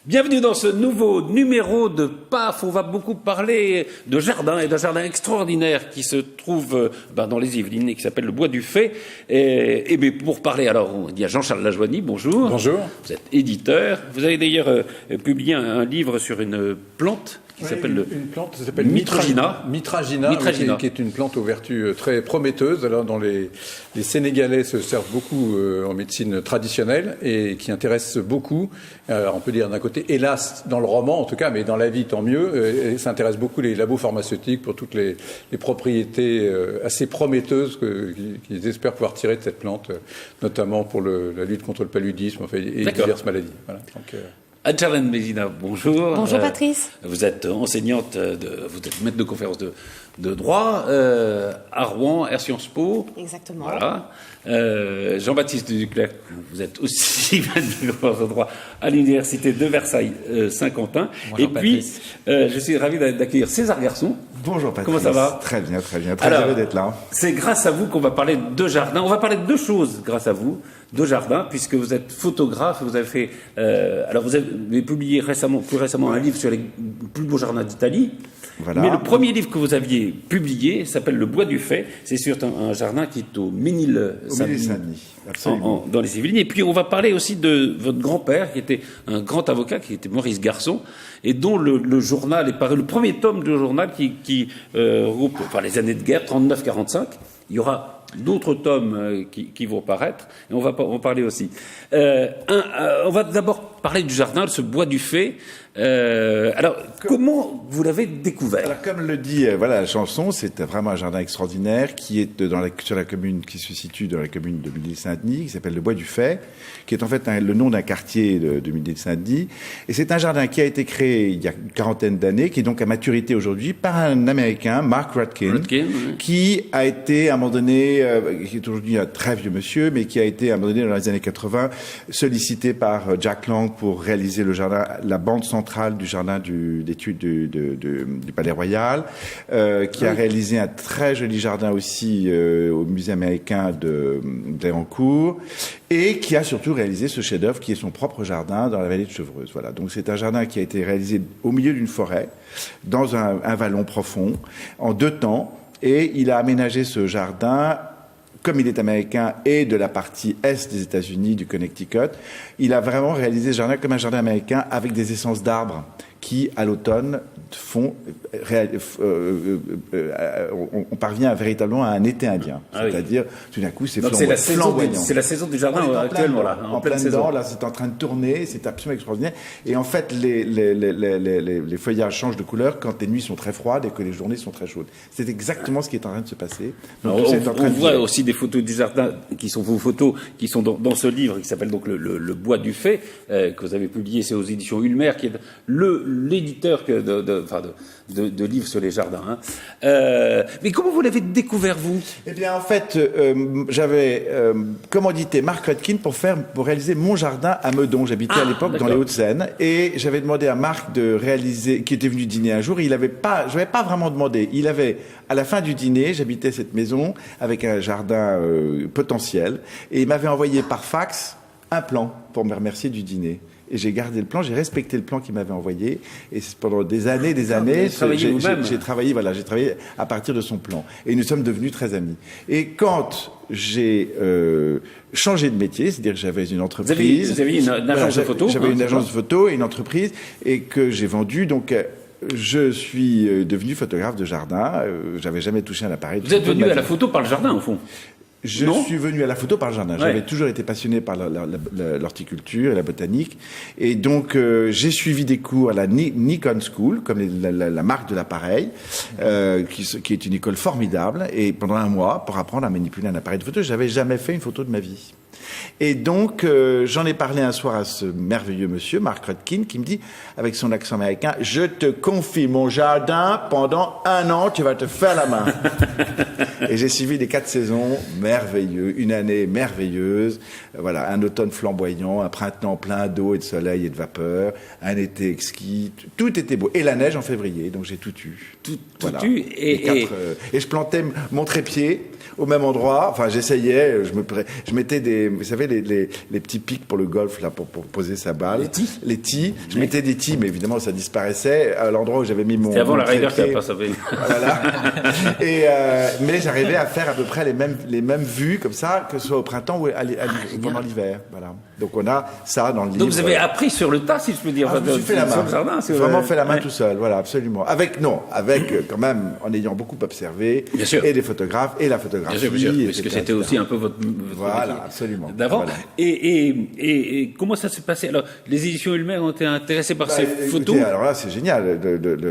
Bienvenue dans ce nouveau numéro de PAF. On va beaucoup parler de jardin et d'un jardin extraordinaire qui se trouve dans les Yvelines et qui s'appelle le Bois du Fay. Et pour parler, alors, il y a Jean-Charles Lajoigny, bonjour. Bonjour. Vous êtes éditeur. Vous avez d'ailleurs publié un livre sur une plante qui s'appelle une plante qui s'appelle Mitragina. Mitragina, qui est une plante aux vertus très prometteuses, alors dont les Sénégalais se servent beaucoup en médecine traditionnelle et qui intéresse beaucoup, on peut dire d'un côté, hélas, dans le roman en tout cas, mais dans la vie tant mieux, et ça intéresse beaucoup les labos pharmaceutiques pour toutes les propriétés assez prometteuses qu'ils espèrent pouvoir tirer de cette plante, notamment pour la lutte contre le paludisme et diverses maladies. Voilà. Donc, Anne-Charlène Mézina, bonjour. Bonjour Patrice. Vous êtes enseignante, vous êtes maître de conférence de droit à Rouen, Air Sciences Po. Exactement. Voilà. Jean-Baptiste Duclerc, vous êtes aussi maître de conférence de droit à l'Université de Versailles Saint-Quentin. Bonjour, et puis, je suis ravi d'accueillir César Garçon. Bonjour Patrice. Comment ça va? Très bien, très bien. Très heureux d'être là. C'est grâce à vous qu'on va parler de jardin. On va parler de deux choses grâce à vous. De jardin, puisque vous êtes photographe, vous avez fait, alors vous avez publié plus récemment un livre sur les plus beaux jardins d'Italie. Voilà. Mais le premier livre que vous aviez publié s'appelle Le Bois du Fay. C'est sur un jardin qui est au Ménil-Saint-Denis, dans les Yvelines. Et puis on va parler aussi de votre grand-père, qui était un grand avocat, qui était Maurice Garçon, et dont le journal est paru, le premier tome du journal qui regroupe les années de guerre, 39-45. Il y aura d'autres tomes qui vont paraître, et on va en parler aussi. On va d'abord parler du jardin, de ce Bois du Fay. Comment vous l'avez découvert? Alors, comme le dit la chanson, c'est vraiment un jardin extraordinaire qui est sur la commune, qui se situe dans la commune de Ménil-Saint-Denis, qui s'appelle le Bois du Fay, qui est en fait le nom d'un quartier de Ménil-Saint-Denis. Et c'est un jardin qui a été créé il y a une quarantaine d'années, qui est donc à maturité aujourd'hui, par un Américain, Mark Rutkin, qui a été à un moment donné, qui est aujourd'hui un très vieux monsieur, mais qui a été à un moment donné dans les années 80 sollicité par Jack Lang pour réaliser le jardin, la bande centrale du jardin d'études du Palais Royal, qui a réalisé un très joli jardin aussi au musée américain de Lérancourt, et qui a surtout réalisé ce chef-d'œuvre qui est son propre jardin dans la vallée de Chevreuse. Voilà. Donc c'est un jardin qui a été réalisé au milieu d'une forêt, dans un vallon profond, en 2 temps, et il a aménagé ce jardin. Comme il est américain et de la partie est des États-Unis, du Connecticut, il a vraiment réalisé ce jardin comme un jardin américain avec des essences d'arbres qui, à l'automne, on parvient véritablement à un été indien. C'est-à-dire, tout d'un coup, c'est flamboyant. C'est la saison du jardin actuellement, là. En pleine saison. Là, c'est en train de tourner, c'est absolument extraordinaire. Et en fait, les feuillages changent de couleur quand les nuits sont très froides et que les journées sont très chaudes. C'est exactement ce qui est en train de se passer. Donc, on voit aussi des photos du jardin qui sont vos photos, qui sont dans ce livre qui s'appelle donc le Bois du Fay, que vous avez publié, c'est aux éditions Ulmer, qui est l'éditeur de livres sur les jardins. Mais comment vous l'avez découvert, vous? Eh bien, en fait, j'avais commandité Mark Rutkin pour réaliser mon jardin à Meudon. J'habitais à l'époque dans les Hauts-de-Seine, et j'avais demandé à Marc de réaliser, qui était venu dîner un jour. Je n'avais pas vraiment demandé. Il avait, à la fin du dîner, j'habitais cette maison avec un jardin potentiel, et il m'avait envoyé par fax un plan pour me remercier du dîner. Et j'ai gardé le plan, j'ai respecté le plan qu'il m'avait envoyé, et pendant des années, j'ai travaillé à partir de son plan. Et nous sommes devenus très amis. Et quand j'ai changé de métier, c'est-à-dire que j'avais une entreprise... Vous aviez une agence de photo? J'avais une agence de photo et une entreprise, et que j'ai vendue, donc... je suis devenu photographe de jardin. J'avais jamais touché un appareil. Vous êtes venu à la photo par le jardin, au fond? Je suis venu à la photo par le jardin. J'avais toujours été passionné par l'horticulture et la botanique. Et donc, j'ai suivi des cours à la Nikon School, comme la marque de l'appareil, qui est une école formidable. Et pendant 1 mois, pour apprendre à manipuler un appareil de photo, j'avais jamais fait une photo de ma vie. Et donc, j'en ai parlé un soir à ce merveilleux monsieur, Mark Rutkin, qui me dit, avec son accent américain, « Je te confie mon jardin, pendant 1 an, tu vas te faire la main. » Et j'ai suivi les 4 saisons merveilleuses, une année merveilleuse, voilà, un automne flamboyant, un printemps plein d'eau et de soleil et de vapeur, un été exquis, tout était beau. Et la neige en février, donc j'ai tout eu. Tout eu. Et je plantais mon trépied au même endroit. Enfin, j'essayais, je mettais vous savez, les petits pics pour le golf, là, pour poser sa balle. Les tis. Je mettais des tis, mais évidemment, ça disparaissait à l'endroit où j'avais mis mon. C'était avant la Ryder trépied. Cup, ça fait. Voilà. Mais j'arrivais à faire à peu près les mêmes vues, comme ça, que ce soit au printemps ou pendant l'hiver. Voilà. Donc on a ça dans le livre. Donc vous avez appris sur le tas, si je peux dire. Je me suis fait la main. Le jardin, Vraiment fait la main tout seul, voilà, absolument. Avec quand même, en ayant beaucoup observé. Bien sûr. Et des photographes, et la photographie. Bien sûr, parce que c'était aussi un peu votre voilà, absolument. D'avant. Voilà. Et comment ça s'est passé? Alors, les éditions Ulmer ont été intéressées par ces photos. Écoutez, alors là, c'est génial.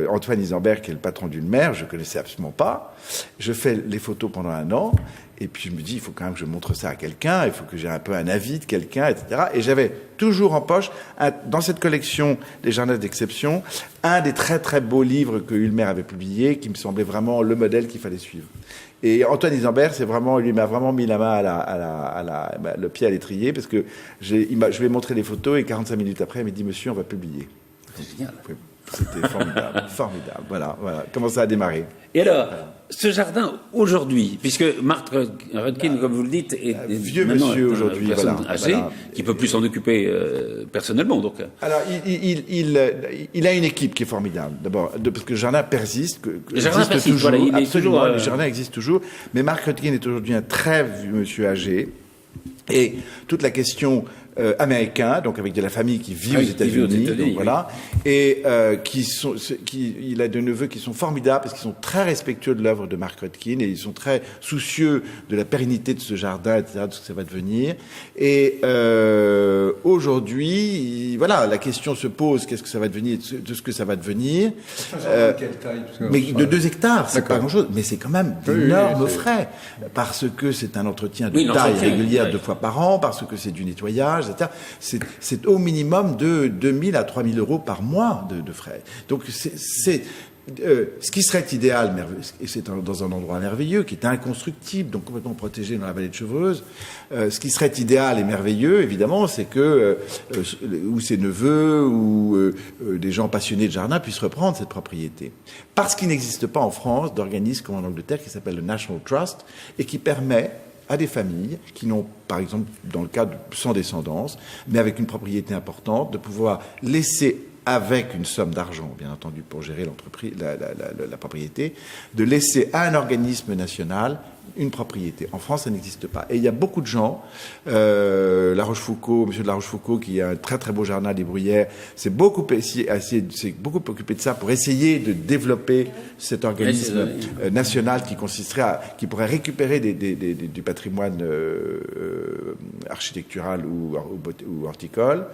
Antoine Isenberg, qui est le patron d'Ulmer, je connaissais absolument pas. Je fais les photos pendant 1 an. Et puis je me dis, il faut quand même que je montre ça à quelqu'un, il faut que j'ai un peu un avis de quelqu'un, etc. Et j'avais toujours en poche, dans cette collection des jardins d'exception, un des très très beaux livres que Ulmer avait publié, qui me semblait vraiment le modèle qu'il fallait suivre. Et Antoine Isenberg, lui m'a vraiment mis la main le pied à l'étrier, parce que je lui ai montré les photos, et 45 minutes après, il m'a dit, monsieur, on va publier. C'est génial. C'était formidable, formidable. Voilà, comment ça a démarré. Et alors, ce jardin aujourd'hui, puisque Marc Röttgen, comme vous le dites, est vieux maintenant monsieur aujourd'hui, personne voilà, âgée, qui peut plus s'en occuper personnellement. Donc, alors, il a une équipe qui est formidable. D'abord, parce que le jardin persiste, le jardin persiste toujours. Voilà, il est toujours, le jardin existe toujours. Mais Marc Röttgen est aujourd'hui un très vieux monsieur âgé. Et toute la question américain, donc avec de la famille qui vit aux États-Unis, donc voilà, et il a des neveux qui sont formidables parce qu'ils sont très respectueux de l'œuvre de Marc Röttgen et ils sont très soucieux de la pérennité de ce jardin, etc., de ce que ça va devenir. Et aujourd'hui, voilà, la question se pose, qu'est-ce que ça va devenir, de ce que ça va devenir. Quelle taille, mais de 2 hectares, c'est pas grand-chose, mais c'est quand même d'énormes frais, parce que c'est un entretien de taille régulière 2 fois par an, parce que c'est du nettoyage, etc. C'est au minimum de 2 000 à 3 000 euros par mois de frais. Donc ce qui serait idéal, et c'est dans un endroit merveilleux, qui est inconstructible, donc complètement protégé dans la vallée de Chevreuse, ce qui serait idéal et merveilleux, évidemment, c'est que ou ses neveux ou des gens passionnés de jardin puissent reprendre cette propriété. Parce qu'il n'existe pas en France d'organisme comme en Angleterre qui s'appelle le National Trust et qui permet à des familles qui n'ont, par exemple, dans le cas sans descendance, mais avec une propriété importante, de pouvoir laisser, avec une somme d'argent, bien entendu, pour gérer l'entreprise, la propriété, de laisser à un organisme national une propriété. En France, ça n'existe pas. Et il y a beaucoup de gens, La Rochefoucauld, monsieur de La Rochefoucauld, qui a un très très beau jardin des Bruyères, s'est beaucoup occupé de ça pour essayer de développer cet organisme national qui pourrait récupérer du patrimoine architectural ou horticole,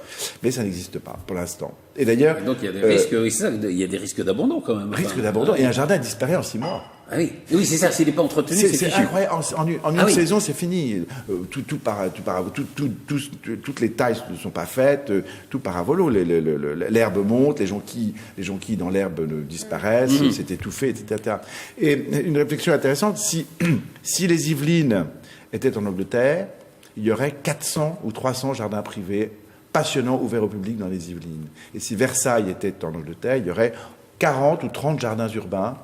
mais ça n'existe pas pour l'instant. Et d'ailleurs, donc il y a des risques, oui, c'est ça, il y a des risques d'abandon quand même. Risque d'abandon. Et un jardin disparaît en 6 mois. Ah oui, oui, c'est ça. S'il n'est pas entretenu, c'est incroyable. En une saison, c'est fini. Toutes les tailles ne sont pas faites. Tout part à volo. L'herbe monte, les jonquilles dans l'herbe disparaissent, c'est étouffé, etc. Et une réflexion intéressante, si les Yvelines étaient en Angleterre, il y aurait 400 ou 300 jardins privés passionnants ouverts au public dans les Yvelines. Et si Versailles était en Angleterre, il y aurait 40 ou 30 jardins urbains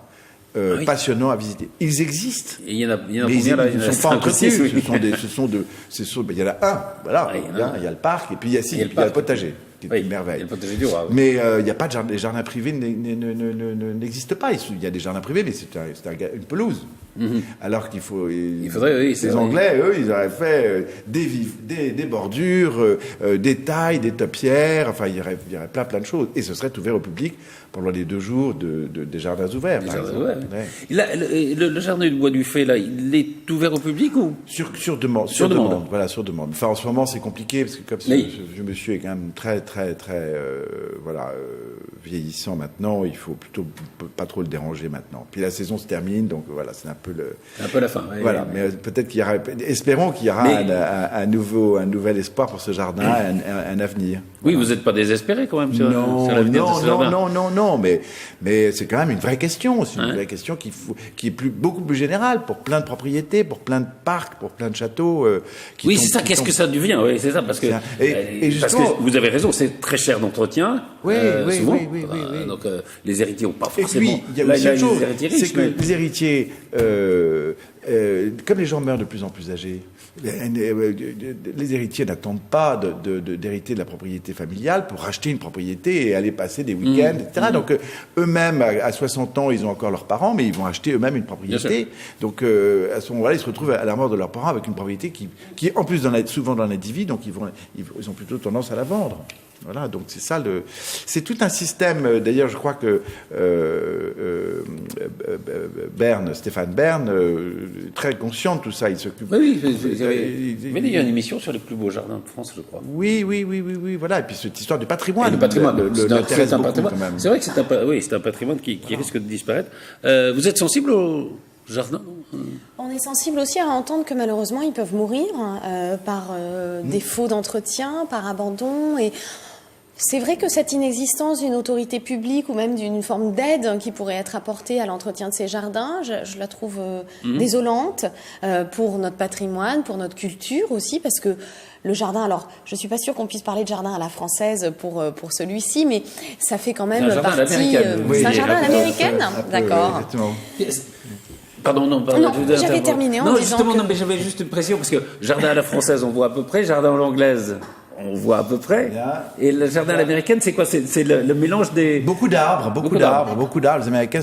passionnants à visiter. Ils existent. Et il y en a mais combien là? Ils ne sont pas entretenus. Il y en a un. Voilà. Il y a le parc et puis il y a le potager. C'est une merveille. Mais il n'y a pas les jardins privés n'existent pas. Il y a des jardins privés, mais c'est une pelouse. Alors qu'il faudrait, les Anglais, eux, ils auraient fait des bordures, des tailles, des topières. Enfin, il y aurait plein de choses. Et ce serait ouvert au public pendant les 2 jours des jardins ouverts. Le jardin du Bois du Fay, là, il est ouvert au public ou sur demande. Sur demande. Voilà, sur demande. Enfin, en ce moment, c'est compliqué parce que comme ce monsieur est quand même très vieillissant maintenant, il faut plutôt pas trop le déranger maintenant. Puis la saison se termine, donc voilà, c'est un peu la fin. Voilà, mais peut-être qu'il y aura, espérons qu'il y aura un nouvel espoir pour ce jardin, un avenir. Oui, vous n'êtes pas désespéré quand même sur l'avenir de ce jardin. Non, mais c'est quand même une vraie question. C'est une vraie question qui est beaucoup plus générale pour plein de propriétés, pour plein de parcs, pour plein de châteaux. C'est ça. Qu'est-ce que ça devient? Oui, c'est ça, parce que parce que vous avez raison, c'est très cher d'entretien. Oui. Donc les héritiers n'ont pas forcément. Et puis il y a aussi autre chose, c'est que les héritiers comme les gens meurent de plus en plus âgés, les héritiers n'attendent pas d'hériter de la propriété familiale pour racheter une propriété et aller passer des week-ends, etc. Donc eux-mêmes, à 60 ans, ils ont encore leurs parents, mais ils vont acheter eux-mêmes une propriété. Donc à ce moment-là, ils se retrouvent à la mort de leurs parents avec une propriété qui en plus souvent dans l'individu, donc ils ont plutôt tendance à la vendre. Voilà, donc c'est ça c'est tout un système. D'ailleurs, je crois que Stéphane Bern, très conscient de tout ça, il s'occupe. Oui, mais il y a une émission sur les plus beaux jardins de France, je crois. Oui, voilà. Et puis cette histoire du patrimoine. Et le patrimoine, l'intéresse beaucoup patrimoine. quand même. C'est vrai que c'est un patrimoine qui risque de disparaître. Vous êtes sensible au jardin? On est sensible aussi à entendre que malheureusement ils peuvent mourir par défaut d'entretien, par abandon. Et c'est vrai que cette inexistence d'une autorité publique ou même d'une forme d'aide qui pourrait être apportée à l'entretien de ces jardins, je la trouve désolante pour notre patrimoine, pour notre culture aussi, parce que le jardin, alors je suis pas sûre qu'on puisse parler de jardin à la française pour celui-ci, mais ça fait quand même partie. C'est un jardin à l'américaine, d'accord. Pardon, non, j'avais terminé en non, disant justement, que... non, mais j'avais juste une précision, parce que jardin à la française, on voit à peu près, jardin à l'anglaise, on voit à peu près. Et le jardin à l'américaine, c'est quoi? C'est le mélange des... Beaucoup d'arbres. Les Américains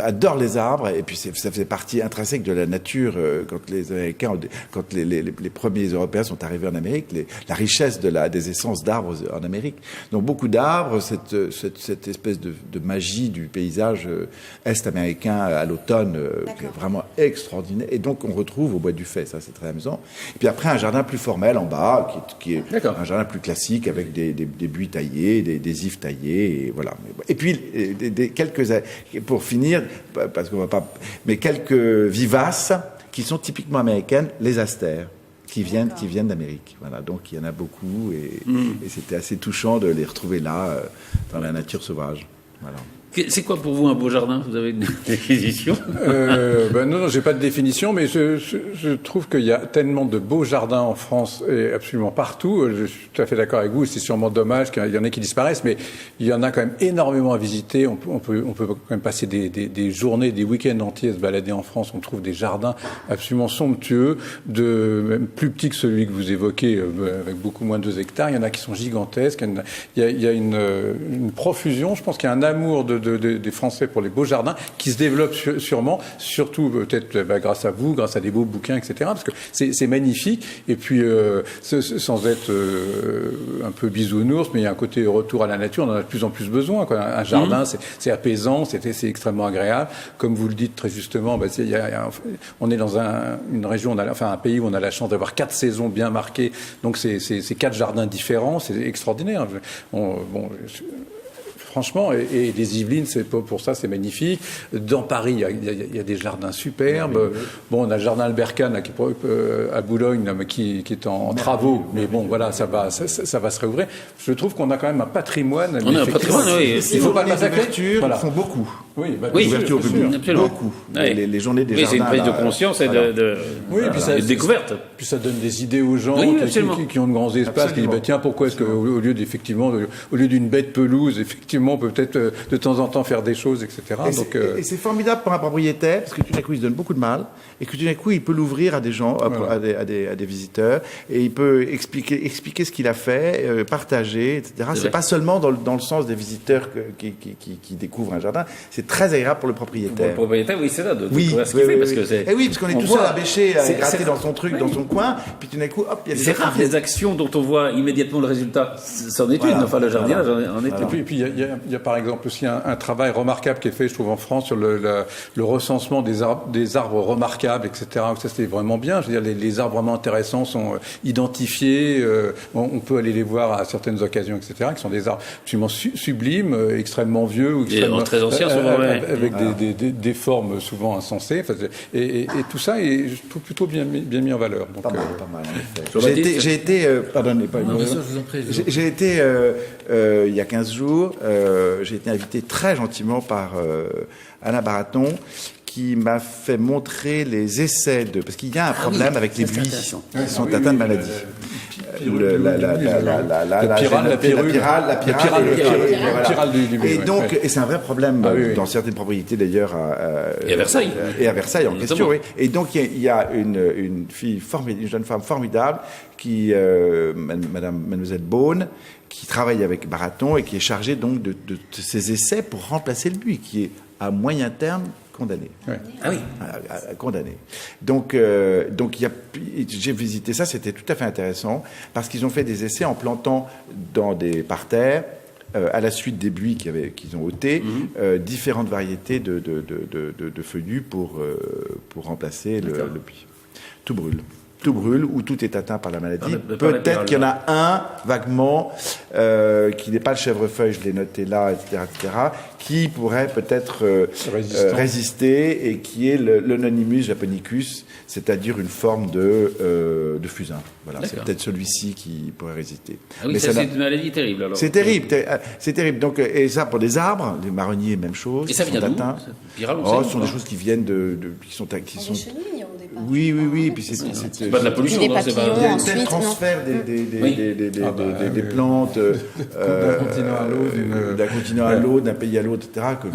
adorent les arbres, et puis ça faisait partie intrinsèque de la nature quand les Américains, quand les premiers Européens sont arrivés en Amérique, la richesse des essences d'arbres en Amérique. Donc beaucoup d'arbres, cette espèce de magie du paysage est-américain à l'automne, qui est vraiment extraordinaire. Et donc on retrouve au Bois du Fay, ça c'est très amusant. Et puis après un jardin plus formel en bas, qui est un jardin plus classique avec des buis taillés, des ifs taillés, et voilà. Et puis pour finir, parce qu'on va pas, mais quelques vivaces qui sont typiquement américaines, les astères, qui viennent d'Amérique. Voilà, donc il y en a beaucoup, et c'était assez touchant de les retrouver là dans la nature sauvage. Voilà. C'est quoi pour vous un beau jardin? Vous avez une définition? Non, j'ai pas de définition, mais je trouve qu'il y a tellement de beaux jardins en France et absolument partout. Je suis tout à fait d'accord avec vous. C'est sûrement dommage qu'il y en ait qui disparaissent, mais il y en a quand même énormément à visiter. On peut quand même passer des journées, des week-ends entiers à se balader en France. On trouve des jardins absolument somptueux, même plus petits que celui que vous évoquez, avec beaucoup moins de 2 hectares. Il y en a qui sont gigantesques. Il y a une profusion. Je pense qu'il y a un amour des Français pour les beaux jardins qui se développe sûrement, surtout peut-être grâce à vous, grâce à des beaux bouquins, etc. Parce que c'est magnifique. Et puis, sans être un peu bisounours, mais il y a un côté retour à la nature, on en a de plus en plus besoin, quoi. Un jardin, c'est apaisant, c'est extrêmement agréable. Comme vous le dites très justement, on est dans une région, un pays où on a la chance d'avoir 4 saisons bien marquées. Donc c'est 4 jardins différents, c'est extraordinaire. Franchement, et les Yvelines, pour ça, c'est magnifique. Dans Paris, il y a des jardins superbes. Bon, on a le jardin Albert-Kahn là, à Boulogne, là, qui est en travaux, mais bon, voilà, ça va se réouvrir. Je trouve qu'on a quand même un patrimoine. On a un patrimoine, oui. Il faut pas le massacrer. Voilà. Font beaucoup. Oui, l'ouverture au public. Absolument. Beaucoup. Les journées des jardins. C'est une prise de conscience et de découverte. Puis ça donne des idées aux gens qui ont de grands espaces, qui disent tiens, pourquoi est-ce qu'au lieu d'une bête pelouse, effectivement, on peut peut-être de temps en temps faire des choses, etc. Et c'est formidable pour un propriétaire, parce que tout d'un coup, il se donne beaucoup de mal, et que tout d'un coup, il peut l'ouvrir à des gens, à des visiteurs, et il peut expliquer ce qu'il a fait, partager, etc. C'est pas seulement dans le sens des visiteurs qui découvrent un jardin, c'est très agréable pour le propriétaire. Pour le propriétaire, oui, c'est là de découvrir ce qu'il fait, parce que c'est... Et oui, parce qu'on est tout seul à bêcher, à gratter dans son truc, dans son coin, puis tout d'un coup, hop, il y a des... C'est rare les actions dont on voit immédiatement le résultat. C'en est une, enfin le jardinage en est une. Et puis il y a par exemple aussi un travail remarquable qui est fait, je trouve, en France sur le recensement des arbres remarquables, etc. Ça, c'est vraiment bien. Je veux dire, les arbres vraiment intéressants sont identifiés. On peut aller les voir à certaines occasions, etc. Qui sont des arbres absolument sublimes, extrêmement vieux ou extrêmement très anciens, souvent, avec des formes souvent insensées. Enfin, et tout ça est, je trouve, plutôt bien mis en valeur. Donc, pas mal, en effet. J'ai été, il y a 15 jours, j'ai été invité très gentiment par Alain Baraton, qui m'a fait montrer les essais parce qu'il y a un problème avec les buis qui sont atteints de maladies. pyrale du Et donc, et c'est un vrai problème dans certaines propriétés d'ailleurs. Et à Versailles. Et à Versailles en question, oui. Et donc, il y a une jeune femme formidable Mademoiselle Beaune, qui travaille avec Baraton et qui est chargée donc de ces essais pour remplacer le buis, qui est à moyen terme condamné. Ouais. Ah oui. Condamné. Donc j'ai visité ça, c'était tout à fait intéressant, parce qu'ils ont fait des essais en plantant dans des parterres, à la suite des buis qu'ils ont ôtés, différentes variétés de feuillus pour remplacer le buis. Tout brûle ou tout est atteint par la maladie. Peut-être qu'il y en a un, vaguement, qui n'est pas le chèvrefeuille, je l'ai noté là, etc., qui pourrait peut-être résister et qui est l'Anonymous japonicus, c'est-à-dire une forme de fusain. Voilà, c'est peut-être celui-ci qui pourrait résister. Ah oui, c'est une maladie terrible alors. C'est terrible, c'est terrible. Donc, et ça pour les arbres, les marronniers, même chose. Et ça vient d'où? Ce sont des choses qui viennent qui sont Des chenilles au départ. Oui. Puis c'est pas de la pollution. Des papillons, il y a un ensuite, tel transfert des plantes d'un continent à l'autre, d'un pays à l'autre, etc. que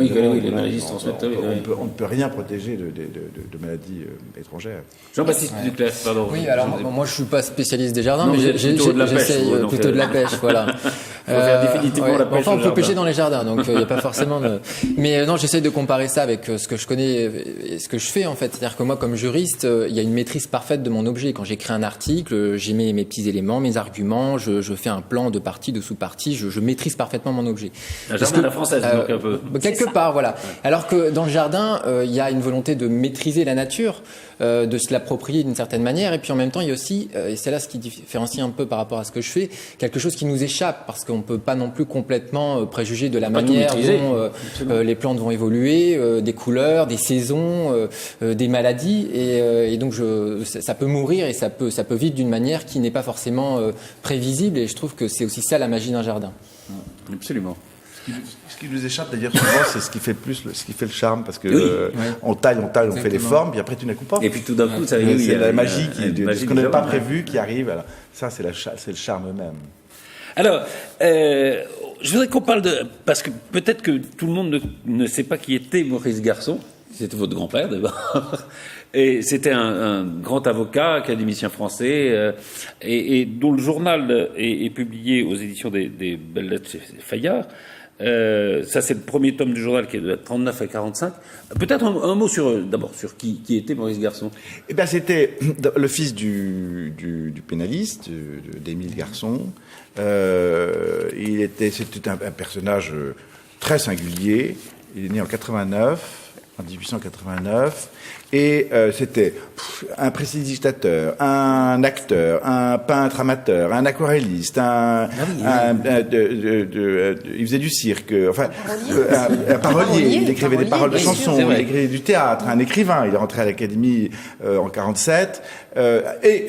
on ne peut rien protéger de maladies étrangères. Jean-Baptiste Duclerc, pardon. Oui, alors moi je suis pas spécialiste des jardins, mais j'essaye plutôt de la pêche, voilà. Définitivement la pêche. Enfin, on peut pêcher dans les jardins, donc il n'y a pas forcément de. Mais non, j'essaye de comparer ça avec ce que je connais et ce que je fais en fait. C'est-à-dire que moi, comme juriste, il y a une maîtrise parfaite de mon objet. Quand j'écris un article, j'ai mes petits éléments, mes arguments, je fais un plan de partie, de sous-partie, je maîtrise parfaitement mon objet. Un jardin à la française, donc un peu. Quelque part, voilà. Alors que dans le jardin, il y a une volonté de maîtriser la nature, de se l'approprier d'une certaine manière, et puis en même temps, il y a aussi, et c'est là ce qui différencie un peu par rapport à ce que je fais, quelque chose qui nous échappe, parce qu'on peut pas non plus complètement préjuger de la manière dont les plantes vont évoluer, des couleurs, des saisons, des maladies, et donc ça peut mourir et ça peut vivre d'une manière qui n'est pas forcément prévisible, et je trouve que c'est aussi ça la magie d'un jardin. Absolument. Ce qui nous échappe d'ailleurs souvent, c'est ce qui fait le charme, parce que on taille, on fait les formes, puis après tu n'écoutes pas. Et puis tout d'un coup, ça c'est la magie ce qu'on n'avait pas prévu qui arrive. Alors, ça, c'est le charme même. Alors, je voudrais qu'on parle parce que peut-être que tout le monde ne sait pas qui était Maurice Garçon. C'était votre grand-père d'abord. Et c'était un grand avocat, académicien français, et dont le journal est publié aux éditions des Belles Lettres chez Fayard. Ça, c'est le premier tome du journal qui est de 39 à 45. Peut-être un mot d'abord sur qui était Maurice Garçon. Eh bien, c'était le fils du pénaliste, d'Émile Garçon. C'était un personnage très singulier. Il est né en 1889. Et c'était un prestidigitateur, un acteur, un peintre amateur, un aquarelliste, il faisait du cirque, un parolier, il écrivait des paroles de chansons, il écrivait du théâtre, un écrivain, il est rentré à l'Académie en 47, et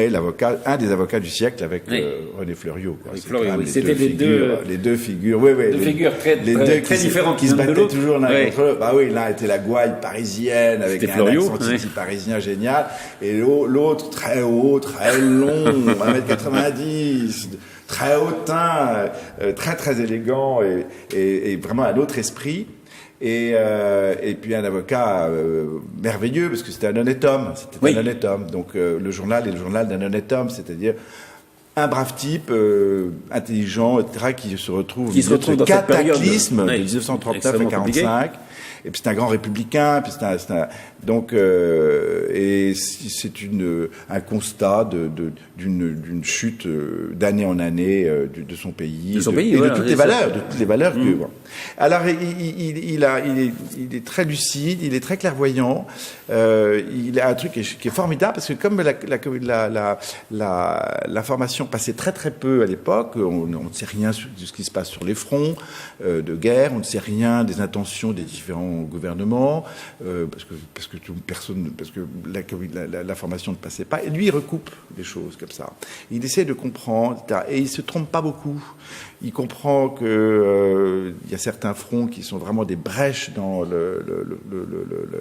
l'avocat, un des avocats du siècle avec René Fleuriot. C'était les deux figures, très différentes qui se battaient toujours l'un contre l'autre. Bah oui, l'un était la gouaille parisienne avec un accent parisien génial, et l'autre très haut, très long, 1m90, très hautain, très très élégant et vraiment un autre esprit. Et puis un avocat merveilleux, parce que c'était un honnête homme. Un honnête homme. Donc le journal est le journal d'un honnête homme, c'est-à-dire un brave type, intelligent, etc., qui se retrouve dans le cataclysme de 1939 à 1945. Et puis c'est un grand républicain, puis et c'est un constat d'une chute d'année en année de son pays, de toutes les valeurs que. Bon. Alors il est très lucide, il est très clairvoyant. Il a un truc qui est formidable, parce que comme l'information passait très très peu à l'époque, on ne sait rien de ce qui se passe sur les fronts de guerre, on ne sait rien des intentions des différents différents gouvernements, parce que l'information ne passait pas. Et lui, il recoupe des choses comme ça. Il essaie de comprendre, etc. Et il se trompe pas beaucoup. Il comprend que il y a certains fronts qui sont vraiment des brèches dans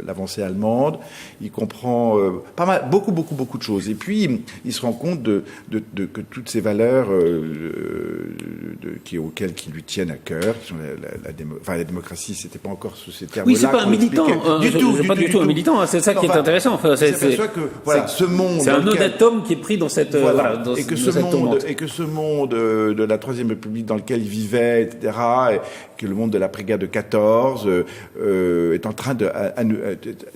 l'avancée allemande. Il comprend pas mal, beaucoup de choses. Et puis il se rend compte que toutes ces valeurs auxquelles qui lui tiennent à cœur, qui sont la démocratie, c'était pas encore sous ces termes-là. Oui, c'est pas un militant, pas du tout un militant. C'est ça qui est intéressant. Enfin, ce monde, c'est un nœud d'atome qui est pris dans cette et que ce monde de la Troisième République dans lequel il vivait, etc., et que le monde de l'après-guerre de 14 est en train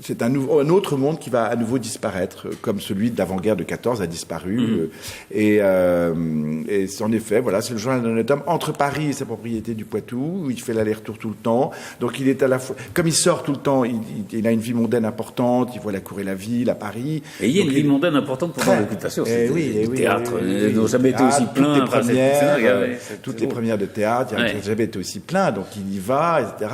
c'est un autre monde qui va à nouveau disparaître, comme celui d'avant-guerre de 14 a disparu. Et en effet, voilà, c'est le journal d'un honnête homme entre Paris et sa propriété du Poitou, où il fait l'aller-retour tout le temps. Donc il est à la fois, comme il sort tout le temps, il a une vie mondaine importante, il voit la cour et la ville à Paris. Et il y a une vie mondaine importante pour l'occupation. Les théâtres n'ont jamais été aussi pleins. Toutes les premières de théâtre, il n'a jamais été aussi plein. Donc il y va, etc.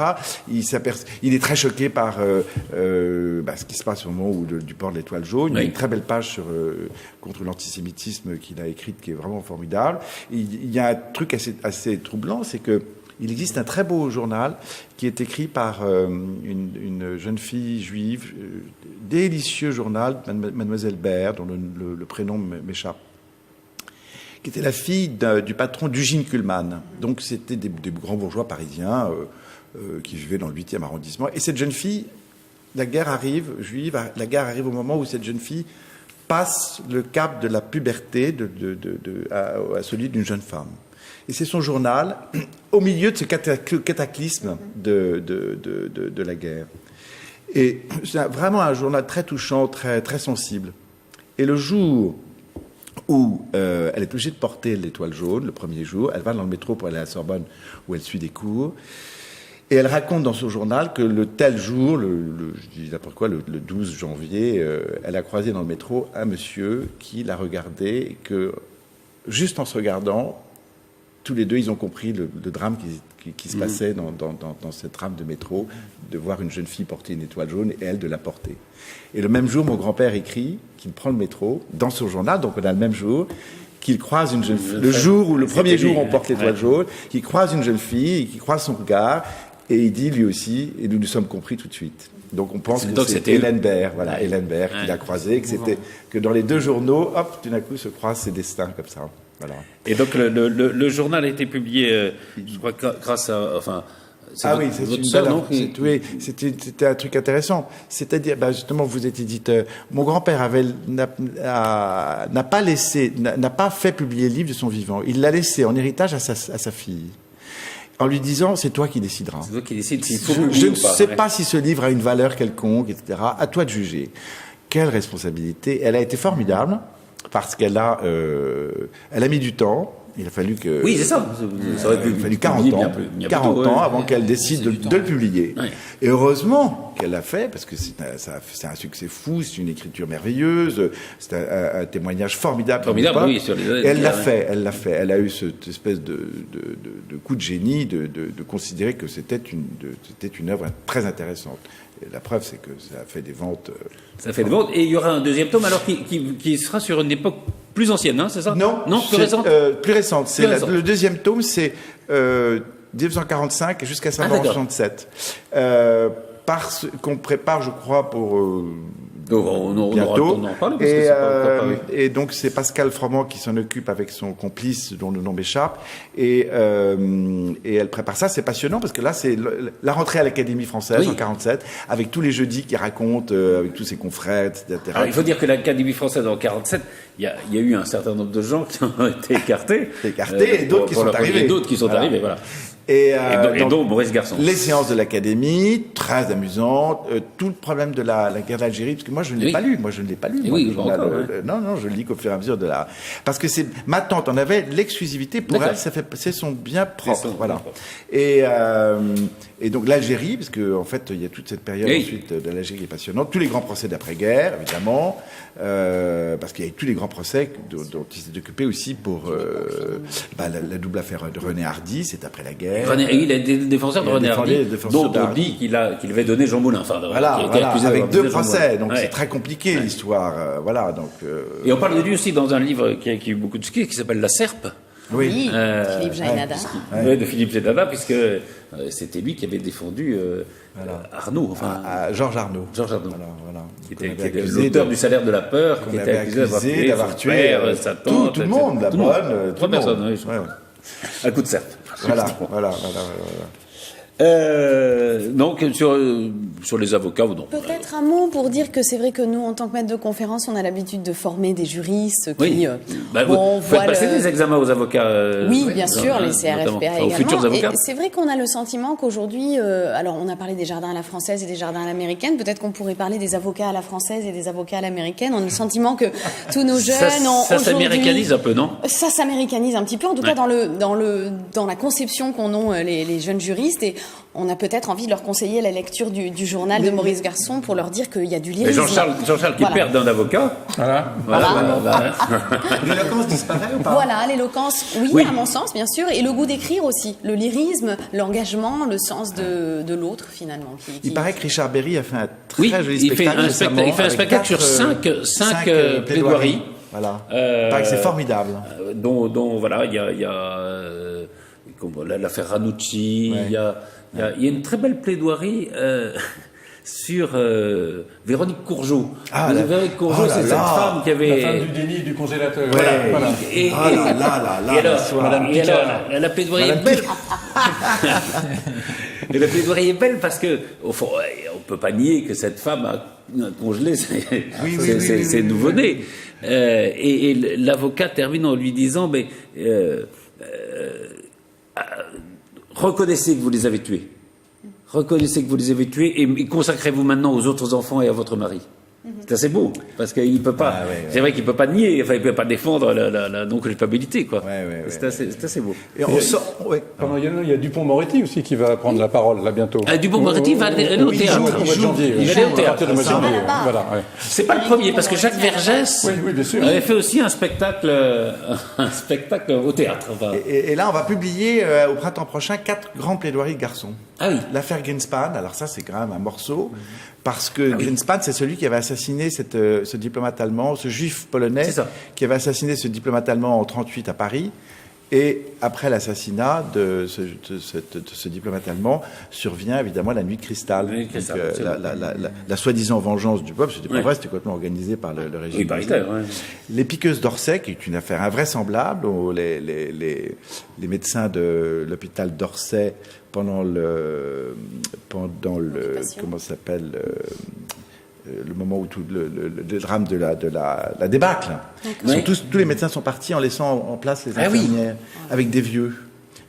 Il est très choqué par ce qui se passe au moment du port de l'Étoile jaune. Il y a une très belle page contre l'antisémitisme qu'il a écrite qui est vraiment formidable. Il y a un truc assez troublant, c'est que il existe un très beau journal qui est écrit par une jeune fille juive, délicieux journal, Mademoiselle Baird, dont le prénom m'échappe, qui était la fille du patron d'Eugène Kuhlmann. Donc c'était des grands bourgeois parisiens qui vivaient dans le 8e arrondissement. Et cette jeune fille, la guerre arrive au moment où cette jeune fille passe le cap de la puberté à celui d'une jeune femme. Et c'est son journal au milieu de ce cataclysme de la guerre. Et c'est vraiment un journal très touchant, très, très sensible. Et le jour où elle est obligée de porter l'étoile jaune, le premier jour, elle va dans le métro pour aller à la Sorbonne où elle suit des cours. Et elle raconte dans son journal que le tel jour, je dis n'importe quoi, le 12 janvier, elle a croisé dans le métro un monsieur qui l'a regardé et que, juste en se regardant, tous les deux, ils ont compris le drame qui se passait dans cette rame de métro, de voir une jeune fille porter une étoile jaune et elle de la porter. Et le même jour, mon grand-père écrit qu'il prend le métro, dans son journal, donc on a le même jour, qu'il croise une jeune fille, le premier jour où on porte l'étoile jaune, qu'il croise une jeune fille, qu'il croise son regard, et il dit lui aussi, et nous nous sommes compris tout de suite. Donc on pense que c'était Hélène Baird, Hélène Baird qui l'a croisé, que dans les deux journaux, hop, tout d'un coup se croisent ses destins comme ça. Voilà. Et donc le journal a été publié, je crois, grâce à, c'était un truc intéressant. C'est-à-dire, justement, vous êtes éditeur. Mon grand-père n'a pas fait publier le livre de son vivant. Il l'a laissé en héritage à sa fille, en lui disant, c'est toi qui décideras. C'est toi qui décides s'il faut publier ou pas. Je ne sais pas si ce livre a une valeur quelconque, etc. À toi de juger. Quelle responsabilité. Elle a été formidable parce qu'elle a mis du temps. Il a fallu que... Oui, c'est ça. Il a fallu 40 ans avant qu'elle décide de le publier. Oui. Et heureusement qu'elle l'a fait, parce que c'est un succès fou, c'est une écriture merveilleuse, c'est un témoignage formidable. Oui, sur les... Elle l'a fait. Elle a eu cette espèce de coup de génie de considérer que c'était une œuvre très intéressante. Et la preuve, c'est que ça a fait des ventes. Ça fait des ventes. Et il y aura un deuxième tome, alors qui sera sur une époque plus ancienne, hein, c'est ça? Non, plus récente. Plus récente. Le deuxième tome, c'est 1945 jusqu'à 1967. Parce qu'on prépare, je crois, pour bientôt. Et donc c'est Pascal Froment qui s'en occupe avec son complice dont le nom m'échappe. Et elle prépare ça. C'est passionnant parce que là c'est la rentrée à l'Académie française en 47 avec tous les jeudis qui racontent avec tous ses confrères, etc. Alors, il faut dire que l'Académie française en 47, il y a eu un certain nombre de gens qui ont été écartés. Et d'autres qui sont arrivés. Et d'autres qui sont arrivés, voilà. Et donc Maurice Garçon. Les séances de l'Académie, très amusantes. Tout le problème de la guerre d'Algérie, parce que moi je ne l'ai pas lu. Non, je le lis qu'au fur et à mesure de la. Parce que c'est ma tante en avait l'exclusivité pour elle. C'est son bien propre, voilà. Et donc l'Algérie, parce que en fait il y a toute cette période ensuite de l'Algérie qui est passionnante. Tous les grands procès d'après-guerre, évidemment, parce qu'il y a eu tous les grands grands procès dont il s'est occupé aussi pour la double affaire de René Hardy, c'est après la guerre. Il est défenseur de René Hardy, dont on dit qu'il avait donné Jean Moulin. Enfin, avec 2 procès, donc c'est très compliqué l'histoire. Et on parle de lui aussi dans un livre qui a eu beaucoup de succès, qui s'appelle La Serpe. Oui, Philippe Jaénada. De Philippe Jaénada, puisque c'était lui qui avait défendu Arnaud. Georges Arnaud. Qui était l'auteur du Salaire de la peur, qui était accusé d'avoir tué sa tante. Tout le monde, la bonne. 3 personnes, oui. Un coup de serpe. Voilà. Donc sur les avocats, vous donc. Peut-être un mot pour dire que c'est vrai que nous, en tant que maître de conférence, on a l'habitude de former des juristes qui vous faites passer des examens aux avocats. Oui, bien sûr, les CRFPA aux futurs avocats. Et c'est vrai qu'on a le sentiment qu'aujourd'hui, alors on a parlé des jardins à la française et des jardins à l'américaine, peut-être qu'on pourrait parler des avocats à la française et des avocats à l'américaine. On a le sentiment que tous nos jeunes ça s'américanise un peu, non? Ça s'américanise un petit peu, en tout cas dans la conception qu'ont les jeunes juristes, et on a peut-être envie de leur conseiller la lecture du journal de Maurice Garçon pour leur dire qu'il y a du lyrisme. Jean-Charles qui perd d'un avocat. L'éloquence disparaît ou pas? Voilà, l'éloquence, oui, à mon sens, bien sûr, et le goût d'écrire aussi, le lyrisme, l'engagement, le sens de l'autre, finalement. Il paraît que Richard Berry a fait un très joli spectacle. Il fait un spectacle sur 5 plaidoiries. Voilà. Il paraît que c'est formidable. Dont voilà, il y a l'affaire Ranucci, il y a une très belle plaidoirie sur Véronique Courgeot. Véronique Courgeot, c'est cette femme qui avait... La femme du déni du congélateur. Et la plaidoirie est belle. Et la plaidoirie est belle parce que, au fond, on peut pas nier que cette femme a congelé ses nouveau-nés. Et l'avocat termine en lui disant, mais reconnaissez que vous les avez tués. Reconnaissez que vous les avez tués et consacrez-vous maintenant aux autres enfants et à votre mari. C'est assez beau, parce qu'il peut pas. C'est vrai qu'il peut pas nier, enfin il peut pas défendre la non-culpabilité, quoi. C'est assez beau. Et on sort. Il y a Dupond-Moretti aussi qui va prendre la parole là bientôt. Dupond-Moretti va aller au théâtre. Au mois de janvier. Il va aller au théâtre. C'est pas le premier, parce que Jacques Vergès avait fait aussi un spectacle au théâtre. Et là, on va publier au printemps prochain 4 grands plaidoiries de garçons. Ah oui. L'affaire Greenspan, alors ça c'est quand même un morceau, parce que Greenspan c'est celui qui avait assassiné ce diplomate allemand, ce juif polonais qui avait assassiné ce diplomate allemand en 1938 à Paris. Et après l'assassinat de ce diplomate allemand, survient évidemment la nuit de cristal. La soi-disant vengeance du peuple, c'était pas vrai, c'était complètement organisé par le régime. Les piqueuses d'Orsay, qui est une affaire invraisemblable, où les médecins de l'hôpital d'Orsay, pendant le comment ça s'appelle, le moment où tout le drame de la débâcle. Tous les médecins sont partis en laissant en place les infirmières avec des vieux.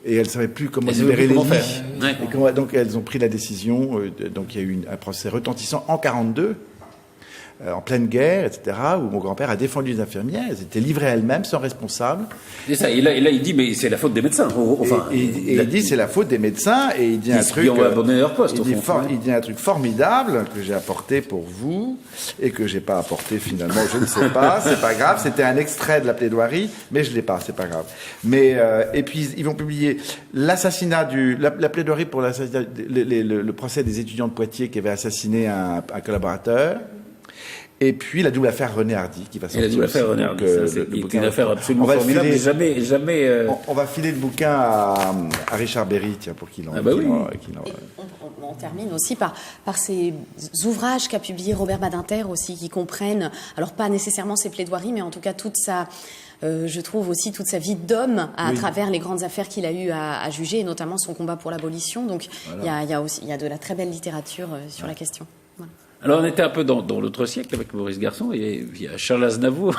Et elles ne savaient plus comment libérer les lits. Donc elles ont pris la décision. Donc il y a eu un procès retentissant en 1942, en pleine guerre, etc., où mon grand-père a défendu les infirmières. Elles étaient livrées à elles-mêmes, sans responsable. C'est ça. Et là, il dit, mais c'est la faute des médecins. Il dit, c'est la faute des médecins, et il dit un truc... Qui ont abandonné leur poste, il dit un truc formidable que j'ai apporté pour vous, et que j'ai pas apporté finalement, je ne sais pas, c'est pas grave. C'était un extrait de la plaidoirie, mais je l'ai pas, c'est pas grave. Mais, et puis, ils vont publier l'assassinat la plaidoirie pour l'assassinat, le procès des étudiants de Poitiers qui avaient assassiné un collaborateur. Et puis la double affaire René Hardy qui va sortir. Et la double affaire René Hardy, c'est une affaire absolument formidable. On va filer le bouquin à Richard Berry, tiens, pour qu'il en. On termine aussi par ces ouvrages qu'a publié Robert Badinter aussi, qui comprennent, alors pas nécessairement ses plaidoiries, mais en tout cas toute sa. Je trouve aussi toute sa vie d'homme à travers les grandes affaires qu'il a eu à juger, et notamment son combat pour l'abolition. Donc il y a de la très belle littérature sur la question. Voilà. Alors on était un peu dans l'autre siècle avec Maurice Garçon, et il y a Charles Aznavour,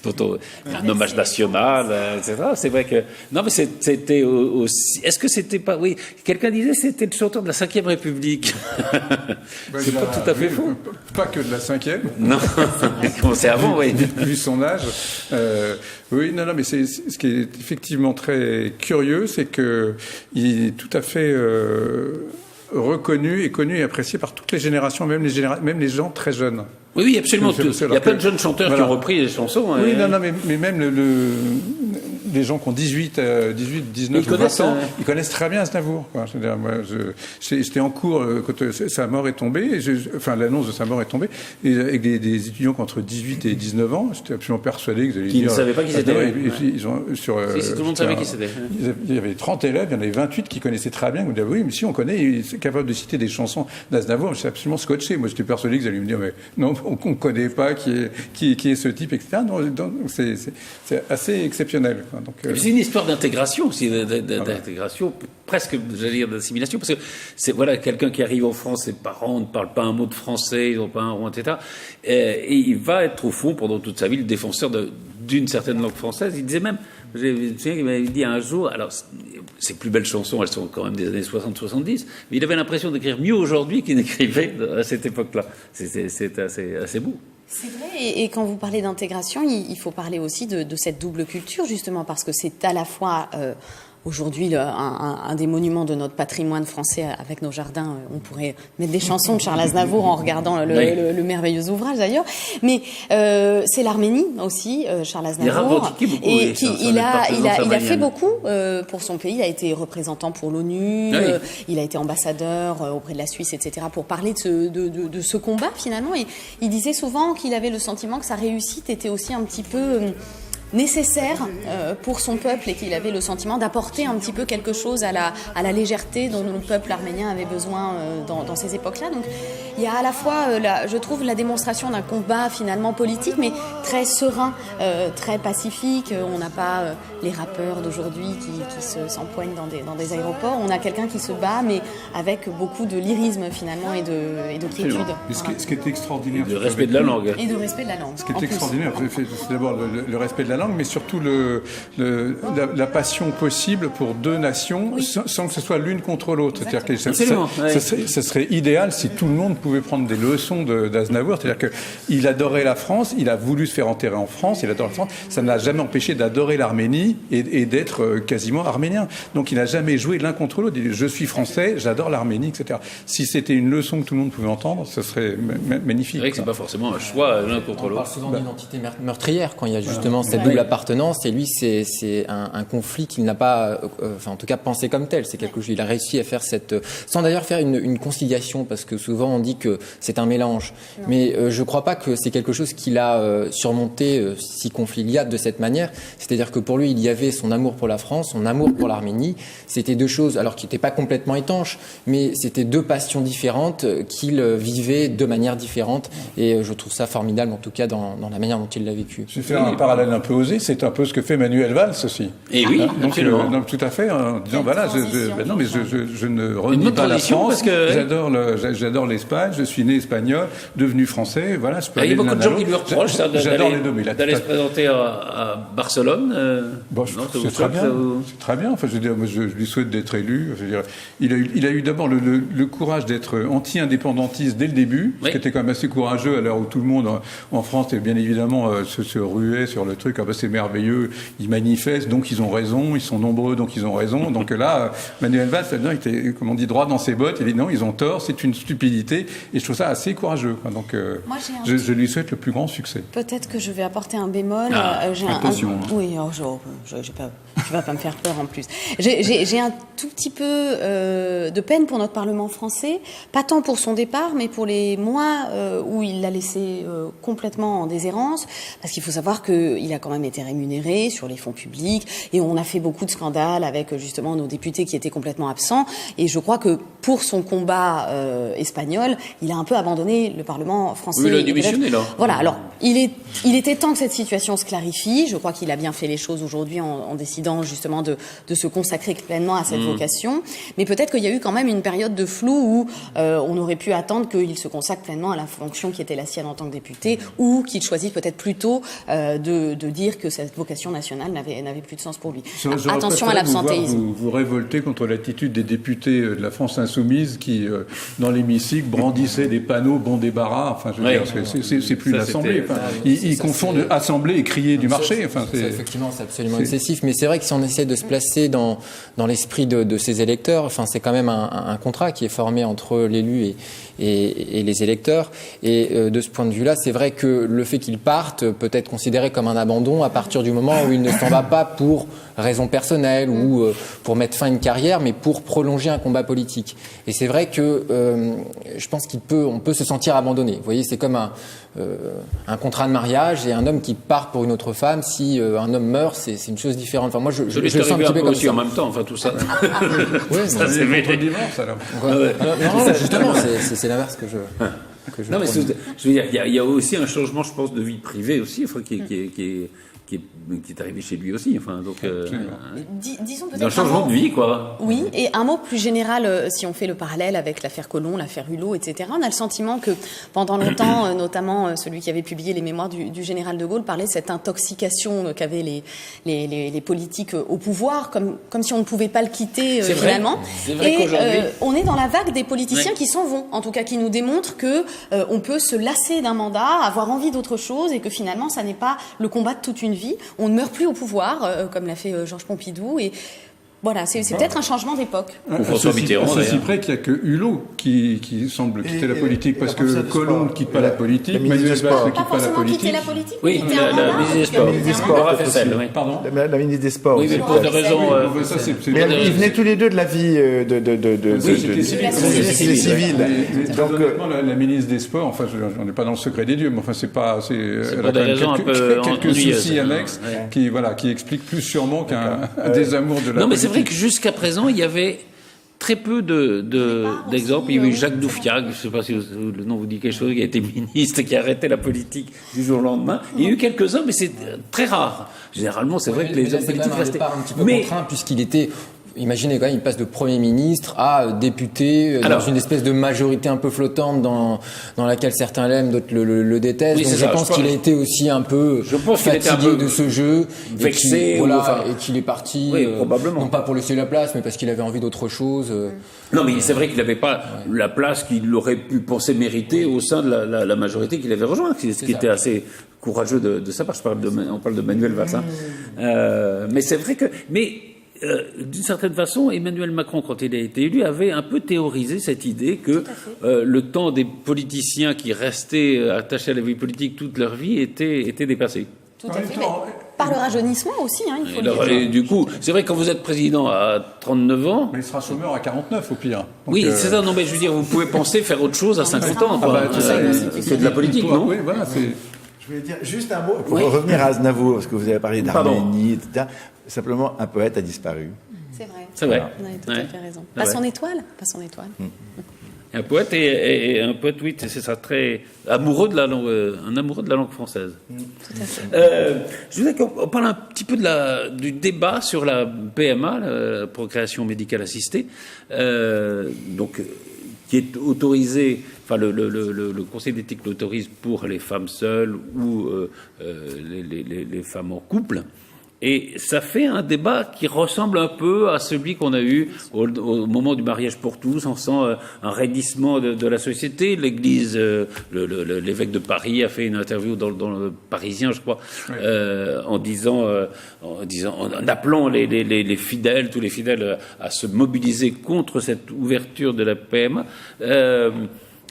dont il y a un hommage national, etc. C'est vrai que... Non, mais c'était aussi... Est-ce que c'était pas... Oui, quelqu'un disait c'était le chanteur de la Ve République. C'est pas tout à fait faux. Pas que de la Ve. Non, c'est avant, oui. Vu son âge. Oui, non, mais ce qui est effectivement très curieux, c'est que il est tout à fait... reconnu et connu et apprécié par toutes les générations, même les gens très jeunes. Oui, absolument. C'est- c'est Il y a alors plein que- de jeunes chanteurs voilà. qui ont repris les chansons. Oui, non, mais même les gens qui ont 18, 19 Ils ou 20 connaissent, ans, ils connaissent très bien Aznavour. Quoi. Je veux dire, moi, j'étais en cours quand sa mort est tombée, enfin l'annonce de sa mort est tombée, et avec des étudiants qui ont entre 18 et 19 ans, j'étais absolument persuadé qu'ils allaient Qui dire... ne savaient pas qui c'était. Aznavour, et Ouais. puis, ils ont, sur, Si, tout le monde savait qui c'était. Il y avait 30 élèves, il y en avait 28 qui connaissaient très bien. Ils me disaient, oui, mais si on connaît, il est capable de citer des chansons d'Aznavour. J'étais absolument scotché. Moi, j'étais persuadé qu'ils allaient me dire, mais non, on ne connaît pas qui est ce type, etc. Donc, c'est assez exceptionnel. Quoi. Donc, C'est une histoire d'intégration aussi, d'intégration, presque, j'allais dire, d'assimilation, parce que c'est voilà quelqu'un qui arrive en France, ses parents ne parlent pas un mot de français, ils n'ont pas un rond, etc. Et il va être au fond pendant toute sa vie le défenseur d'une certaine langue française. Il disait même, je me souviens qu'il m'avait dit un jour, alors ses plus belles chansons, elles sont quand même des années 60-70, mais il avait l'impression d'écrire mieux aujourd'hui qu'il n'écrivait à cette époque-là. C'est assez beau. C'est vrai, et quand vous parlez d'intégration, il faut parler aussi de cette double culture, justement, parce que c'est à la fois aujourd'hui un des monuments de notre patrimoine français avec nos jardins. On pourrait mettre des chansons de Charles Aznavour en regardant le merveilleux ouvrage d'ailleurs, mais c'est l'Arménie aussi, Charles Aznavour, et il a fait beaucoup pour son pays. Il a été représentant pour l'ONU, il a été ambassadeur auprès de la Suisse, etc., pour parler de ce combat finalement. Et il disait souvent qu'il avait le sentiment que sa réussite était aussi un petit peu nécessaire pour son peuple, et qu'il avait le sentiment d'apporter un petit peu quelque chose à la légèreté dont le peuple arménien avait besoin dans ces époques-là. Donc il y a à la fois, je trouve, la démonstration d'un combat finalement politique, mais très serein, très pacifique. On n'a pas les rappeurs d'aujourd'hui qui s'empoignent dans des aéroports. On a quelqu'un qui se bat, mais avec beaucoup de lyrisme finalement et de quiétude. Mais ce qui est extraordinaire... Le respect de la langue. Et de respect de la langue. Ce qui est extraordinaire, c'est d'abord le respect de la langue, mais surtout la passion possible pour deux nations, sans que ce soit l'une contre l'autre. C'est-à-dire que ce serait idéal si tout le monde pouvait prendre des leçons d'Aznavour. C'est-à-dire qu'il adorait la France, il a voulu se faire enterrer en France, il adore la France. Ça ne l'a jamais empêché d'adorer l'Arménie et d'être quasiment arménien. Donc il n'a jamais joué l'un contre l'autre. Il dit, je suis français, j'adore l'Arménie, etc. Si c'était une leçon que tout le monde pouvait entendre, ce serait magnifique. C'est vrai que c'est pas forcément un choix l'un contre l'autre. On parle souvent d'identité meurtrière quand il y a justement cette double appartenance, et lui c'est un conflit qu'il n'a pas, enfin en tout cas pensé comme tel. C'est quelque chose. Il a réussi à faire sans d'ailleurs faire une conciliation, parce que souvent on dit que c'est un mélange, mais je crois pas que c'est quelque chose qu'il a surmonté si conflit il y a de cette manière. C'est-à-dire que pour lui il y avait son amour pour la France, son amour pour l'Arménie. C'était deux choses, alors qui n'étaient pas complètement étanches, mais c'était deux passions différentes qu'il vivait de manière différente, et je trouve ça formidable en tout cas dans la manière dont il l'a vécu. Je vais faire un parallèle un peu osé, c'est un peu ce que fait Manuel Valls aussi. Et oui, donc, tout à fait, en disant voilà, je ne renie pas la France, j'adore l'Espagne, je suis né espagnol, devenu français, voilà, je peux aller il y a beaucoup de gens qui lui reprochent j'adore les deux, mais d'aller se présenter à Barcelone. C'est très bien, c'est très bien. Enfin, je veux dire, je lui souhaite d'être élu. Je veux dire, il a eu d'abord le courage d'être anti-indépendantiste dès le début, ce qui était quand même assez courageux à l'heure où tout le monde en France, et bien évidemment, se ruait sur le truc. Ah ben, c'est merveilleux, ils manifestent, donc ils ont raison, ils sont nombreux, donc ils ont raison. Donc là, Manuel Valls, il était, comme on dit, droit dans ses bottes. Il dit non, ils ont tort, c'est une stupidité. Et je trouve ça assez courageux. Quoi. Donc, je lui souhaite le plus grand succès. Peut-être que je vais apporter un bémol. Attention. Oui, tu vas pas me faire peur en plus. J'ai un tout petit peu de peine pour notre Parlement français, pas tant pour son départ, mais pour les mois où il l'a laissé complètement en déshérence, parce qu'il faut savoir qu'il a quand même été rémunéré sur les fonds publics, et on a fait beaucoup de scandales avec justement nos députés qui étaient complètement absents, et je crois que pour son combat espagnol, il a un peu abandonné le Parlement français. Oui, il a démissionné là. Voilà, alors il était temps que cette situation se clarifie. Je crois qu'il a bien fait les choses aujourd'hui en décidant justement de se consacrer pleinement à cette vocation, mais peut-être qu'il y a eu quand même une période de flou où on aurait pu attendre qu'il se consacre pleinement à la fonction qui était la sienne en tant que député, ou qu'il choisisse peut-être plutôt de dire que cette vocation nationale n'avait plus de sens pour lui. Attention à l'absentéisme. Vous révoltez contre l'attitude des députés de la France insoumise qui, dans l'hémicycle, brandissaient des panneaux bon débarras. Enfin, je veux dire, c'est plus l'Assemblée. Enfin, ils confondent assemblée et crier du marché. Enfin, effectivement, c'est absolument excessif. Mais c'est vrai que si on essaie de se placer dans l'esprit de ces électeurs, enfin, c'est quand même un contrat qui est formé entre l'élu et les électeurs. Et de ce point de vue-là, c'est vrai que le fait qu'il parte peut être considéré comme un abandon à partir du moment où il ne s'en va pas pour raison personnelle ou pour mettre fin à une carrière, mais pour prolonger un combat politique. Et c'est vrai que je pense on peut se sentir abandonné. Vous voyez, c'est comme un contrat de mariage et un homme qui part pour une autre femme. Si un homme meurt, c'est une chose différente. Enfin, moi, je le sens un petit peu comme aussi ça. en même temps, enfin tout ça. Ouais, ça c'est votre divorce alors. Non, justement, c'est l'inverse que je non, mais prône. je veux dire, il y a aussi un changement, je pense, de vie privée aussi, enfin, qui est arrivé chez lui aussi. Enfin, donc, Disons peut-être un changement de vie, quoi. Oui, et un mot plus général, si on fait le parallèle avec l'affaire Collomb, l'affaire Hulot, etc., on a le sentiment que pendant longtemps, notamment celui qui avait publié les mémoires du général de Gaulle, parlait de cette intoxication qu'avaient les politiques au pouvoir, comme si on ne pouvait pas le quitter finalement. C'est vrai et qu'aujourd'hui... on est dans la vague des politiciens qui s'en vont, en tout cas qui nous démontrent que on peut se lasser d'un mandat, avoir envie d'autre chose, et que finalement, ça n'est pas le combat de toute une vie. On ne meurt plus au pouvoir, comme l'a fait Georges Pompidou, et voilà, c'est peut-être un changement d'époque. François Mitterrand, C'est si d'ailleurs. près qu'il n'y a que Hulot qui semble quitter la politique, parce que Collomb ne quitte pas la politique, la ministre Manuel des Valls Sports. ne Pas quitte pas la forcément quitter politique. la politique, Oui, quitter un mandat, ministre des Sports. quitter un Sports, mandat. Laura Flessel, oui. Pardon. La ministre des Sports. Oui, mais aussi. pour des raisons... Ouais, ça, c'est Mais ils venaient tous les deux de la vie c'était civil. c'était civil. Donc, Donc, honnêtement, la ministre des Sports, enfin, on n'est pas dans le secret des dieux, mais enfin, c'est pas, elle pour a des quand même raisons un peu quelques ennuyeuses, soucis hein, annexes ouais. qui expliquent plus sûrement qu'un désamour de la Non, mais c'est politique. vrai que jusqu'à présent, il y avait très peu d'exemples. Il y a eu Jacques Douffiac, je ne sais pas si le nom vous dit quelque chose, qui a été ministre, qui a arrêté la politique du jour au lendemain. Il y a eu quelques hommes, mais c'est très rare. Généralement, c'est vrai que les hommes c'est quand politiques même un restaient... départ un petit peu contraint, puisqu'il était... Imaginez quand même, il passe de Premier ministre à député dans une espèce de majorité un peu flottante dans laquelle certains l'aiment, d'autres le détestent. Oui, donc je pense qu'il a été aussi un peu fatigué de ce jeu, vexé, et qu'il est parti, oui, probablement. non pas pour laisser la place, mais parce qu'il avait envie d'autre chose. Non, mais c'est vrai qu'il n'avait pas la place qu'il aurait pu penser mériter au sein de la majorité qu'il avait rejoint, ce qui était assez courageux de sa part. On parle de Manuel Valls. Mais c'est vrai que... d'une certaine façon, Emmanuel Macron, quand il a été élu, avait un peu théorisé cette idée que le temps des politiciens qui restaient attachés à la vie politique toute leur vie était dépassé. Tout à fait. Mais par le rajeunissement aussi, il faut le dire. Et du coup, c'est vrai que quand vous êtes président à 39 ans... Mais il sera chômeur à 49 au pire. Donc, oui, c'est ça. Non, mais je veux dire, vous pouvez penser faire autre chose à 50 ans. C'est de la politique, non? Oui, voilà, c'est... je voulais dire juste un mot pour revenir à Aznavour, parce que vous avez parlé d'Arménie, etc. Simplement, un poète a disparu. C'est vrai. C'est vrai. Vous avez tout à fait raison. Ah Pas ouais. son étoile. Pas son étoile. Un poète et un poète, oui, c'est ça, très amoureux de la langue, un amoureux de la langue française. Tout à fait. Je voudrais qu'on parle un petit peu du débat sur la PMA, la procréation médicale assistée, qui est autorisée. Enfin, le Conseil d'éthique l'autorise pour les femmes seules ou les femmes en couple. Et ça fait un débat qui ressemble un peu à celui qu'on a eu au moment du mariage pour tous. On sent un raidissement de la société. L'Église, l'évêque de Paris a fait une interview dans le Parisien, je crois, en appelant les fidèles, tous les fidèles, à se mobiliser contre cette ouverture de la PMA.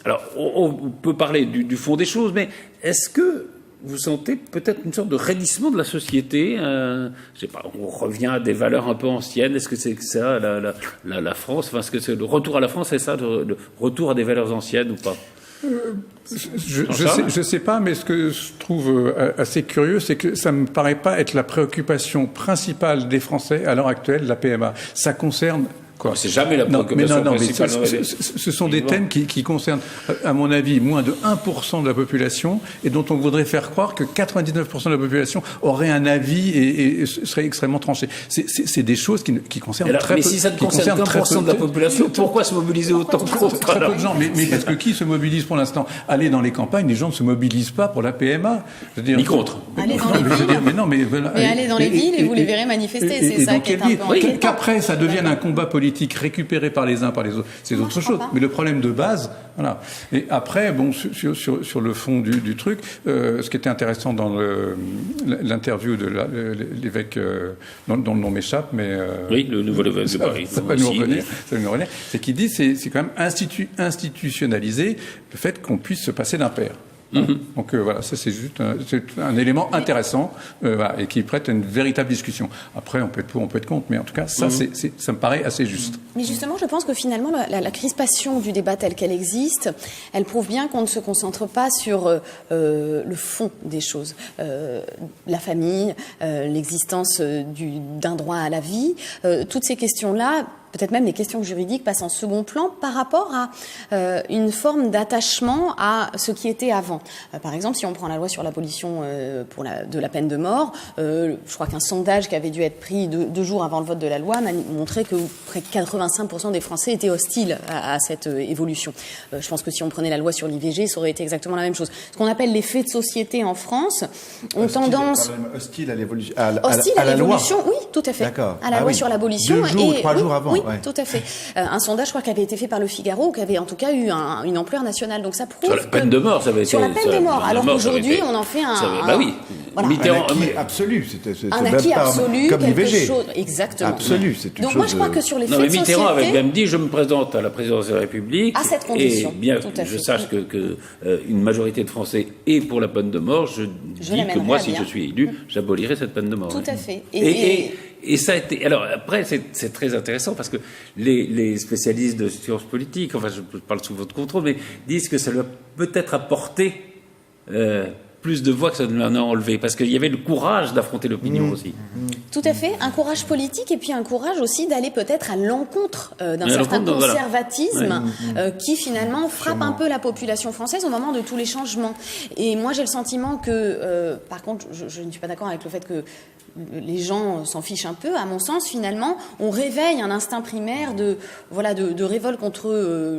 Alors, on peut parler du fond des choses, mais est-ce que vous sentez peut-être une sorte de raidissement de la société, je sais pas, on revient à des valeurs un peu anciennes. Est-ce que c'est ça, la France, enfin, est-ce que c'est le retour à la France, c'est ça, le retour à des valeurs anciennes ou pas? Je sais pas, mais ce que je trouve assez curieux, c'est que ça me paraît pas être la préoccupation principale des Français à l'heure actuelle, la PMA. Ça concerne quoi? C'est jamais la préoccupation principale. Ce sont des thèmes qui concernent, à mon avis, moins de 1% de la population et dont on voudrait faire croire que 99% de la population aurait un avis et serait extrêmement tranché. C'est des choses qui concernent très peu. Mais si ça ne concerne qu'un % de la population, pourquoi se mobiliser autant contre? Très peu de gens. Mais parce que qui se mobilise pour l'instant? Aller dans les campagnes, les gens ne se mobilisent pas pour la PMA. Ni contre. Aller dans les villes. Mais non, mais allez dans les villes et vous les verrez manifester. C'est ça qui est un peu... Qu'après, ça devienne un combat politique. politique récupérée par les uns, par les autres, c'est autre chose. Mais le problème de base, voilà. Et après, bon, sur le fond du truc, ce qui était intéressant dans l'interview de l'évêque, dont le nom m'échappe, mais oui, le nouveau évêque de Paris. Ça va nous revenir. C'est qu'il dit, c'est quand même institutionnaliser le fait qu'on puisse se passer d'un père. Donc voilà, ça c'est juste un élément intéressant voilà, et qui prête à une véritable discussion. Après, on peut être pour, on peut être contre, mais en tout cas, ça, ça me paraît assez juste. Mais justement, je pense que finalement, la crispation du débat telle qu'elle existe, elle prouve bien qu'on ne se concentre pas sur le fond des choses. La famille, l'existence d'un droit à la vie, toutes ces questions-là, peut-être même les questions juridiques passent en second plan par rapport à une forme d'attachement à ce qui était avant. Par exemple, si on prend la loi sur l'abolition de la peine de mort, je crois qu'un sondage qui avait dû être pris deux jours avant le vote de la loi m'a montré que près de 85% des Français étaient hostiles à cette évolution. Je pense que si on prenait la loi sur l'IVG, ça aurait été exactement la même chose. Ce qu'on appelle les faits de société en France ont tendance... Hostile à l'évolution. Hostile à l'évolution, oui, tout à fait. D'accord. À la loi sur l'abolition. 2 jours ou 3 jours avant. Oui, tout à fait. Un sondage, je crois, qui avait été fait par Le Figaro, qui avait en tout cas eu une ampleur nationale. Donc ça prouve sur la peine de mort, ça avait été... Sur la peine de mort. Alors qu'aujourd'hui, on en fait un... Bah oui. Voilà. Un acquis absolu. Un acquis absolu, comme quelque l'IVG. chose... Exactement. Absolu, c'est une Donc chose... moi, je crois que sur les faits de société... Mitterrand avait même dit, je me présente à la présidence de la République... À cette condition. Et bien que je sache que une majorité de Français est pour la peine de mort, je dis que moi, si je suis élu, j'abolirai cette peine de mort. Tout à fait. Et ça a été. Alors après, c'est très intéressant parce que les spécialistes de sciences politiques, enfin, je parle sous votre contrôle, mais disent que ça lui a peut-être apporté plus de voix que ça ne en a enlevé, parce qu'il y avait le courage d'affronter l'opinion aussi. Tout à fait, un courage politique et puis un courage aussi d'aller peut-être à l'encontre d'un certain conservatisme qui finalement frappe un peu la population française au moment de tous les changements. Et moi j'ai le sentiment que, par contre, je ne suis pas d'accord avec le fait que les gens s'en fichent un peu. À mon sens, finalement, on réveille un instinct primaire de révolte contre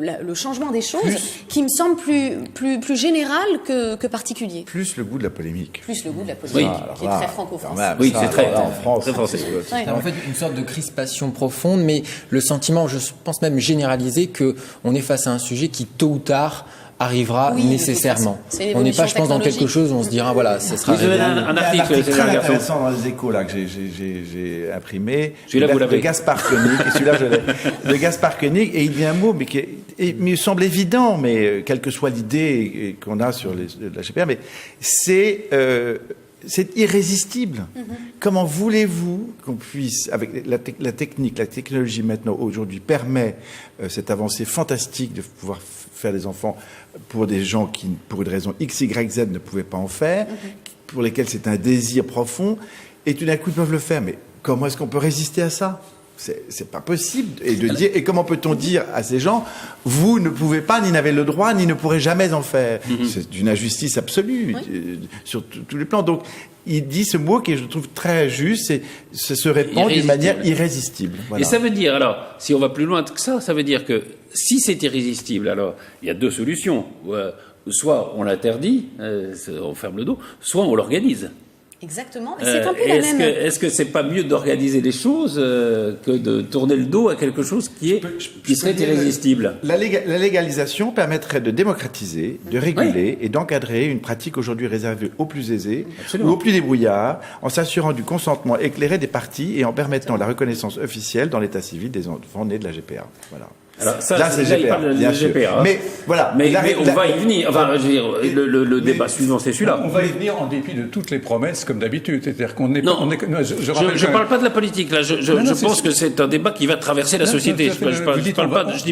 le changement des choses, qui me semble plus général que particulier. Plus le goût de la polémique. Plus le goût de la polémique, qui est très franco-français. Oui, c'est très français. Ouais. En fait, une sorte de crispation profonde, mais le sentiment, je pense même généralisé, qu'on est face à un sujet qui, tôt ou tard, arrivera nécessairement. On n'est pas, je pense, dans quelque chose où on se dira, voilà, ce sera révélé. Un article très intéressant dans les Échos là, que j'ai imprimé. Celui-là, vous l'avez. De Gaspard Koenig. Et celui-là, je l'ai. De Gaspard Koenig. Et il dit un mot, mais qui il me semble évident, mais quelle que soit l'idée qu'on a sur la GPR, mais c'est irrésistible. Comment voulez-vous qu'on puisse, avec la technique, la technologie maintenant, aujourd'hui, permet cette avancée fantastique de pouvoir faire des enfants pour des gens qui, pour une raison X, Y, Z, ne pouvaient pas en faire, pour lesquels c'est un désir profond, et tout d'un coup, ils peuvent le faire. Mais comment est-ce qu'on peut résister à ça ? C'est pas possible. Et comment peut-on dire à ces gens, vous ne pouvez pas, ni n'avez le droit, ni ne pourrez jamais en faire. C'est d'une injustice absolue sur tous les plans. Donc, il dit ce mot qui je trouve très juste, et se répand d'une manière irrésistible. Voilà. Et ça veut dire, alors, si on va plus loin que ça veut dire que si c'est irrésistible, alors il y a 2 solutions. Soit on l'interdit, on ferme le dos, soit on l'organise. Exactement, mais c'est un peu la même... Est-ce que c'est pas mieux d'organiser les choses que de tourner le dos à quelque chose qui serait irrésistible ? La légalisation permettrait de démocratiser, de réguler et d'encadrer une pratique aujourd'hui réservée aux plus aisés ou aux plus débrouillards, en s'assurant du consentement éclairé des parties et en permettant la reconnaissance officielle dans l'état civil des enfants nés de la GPA. Voilà. Alors ça, là, c'est GPA, bien sûr. GPA. Mais voilà. Mais on va y venir. Enfin, je veux dire, le débat suivant, c'est celui-là. On va y venir en dépit de toutes les promesses, comme d'habitude. C'est-à-dire qu'on n'est pas. Non, je parle pas de la politique. Là, je pense que c'est un débat qui va traverser la société. Je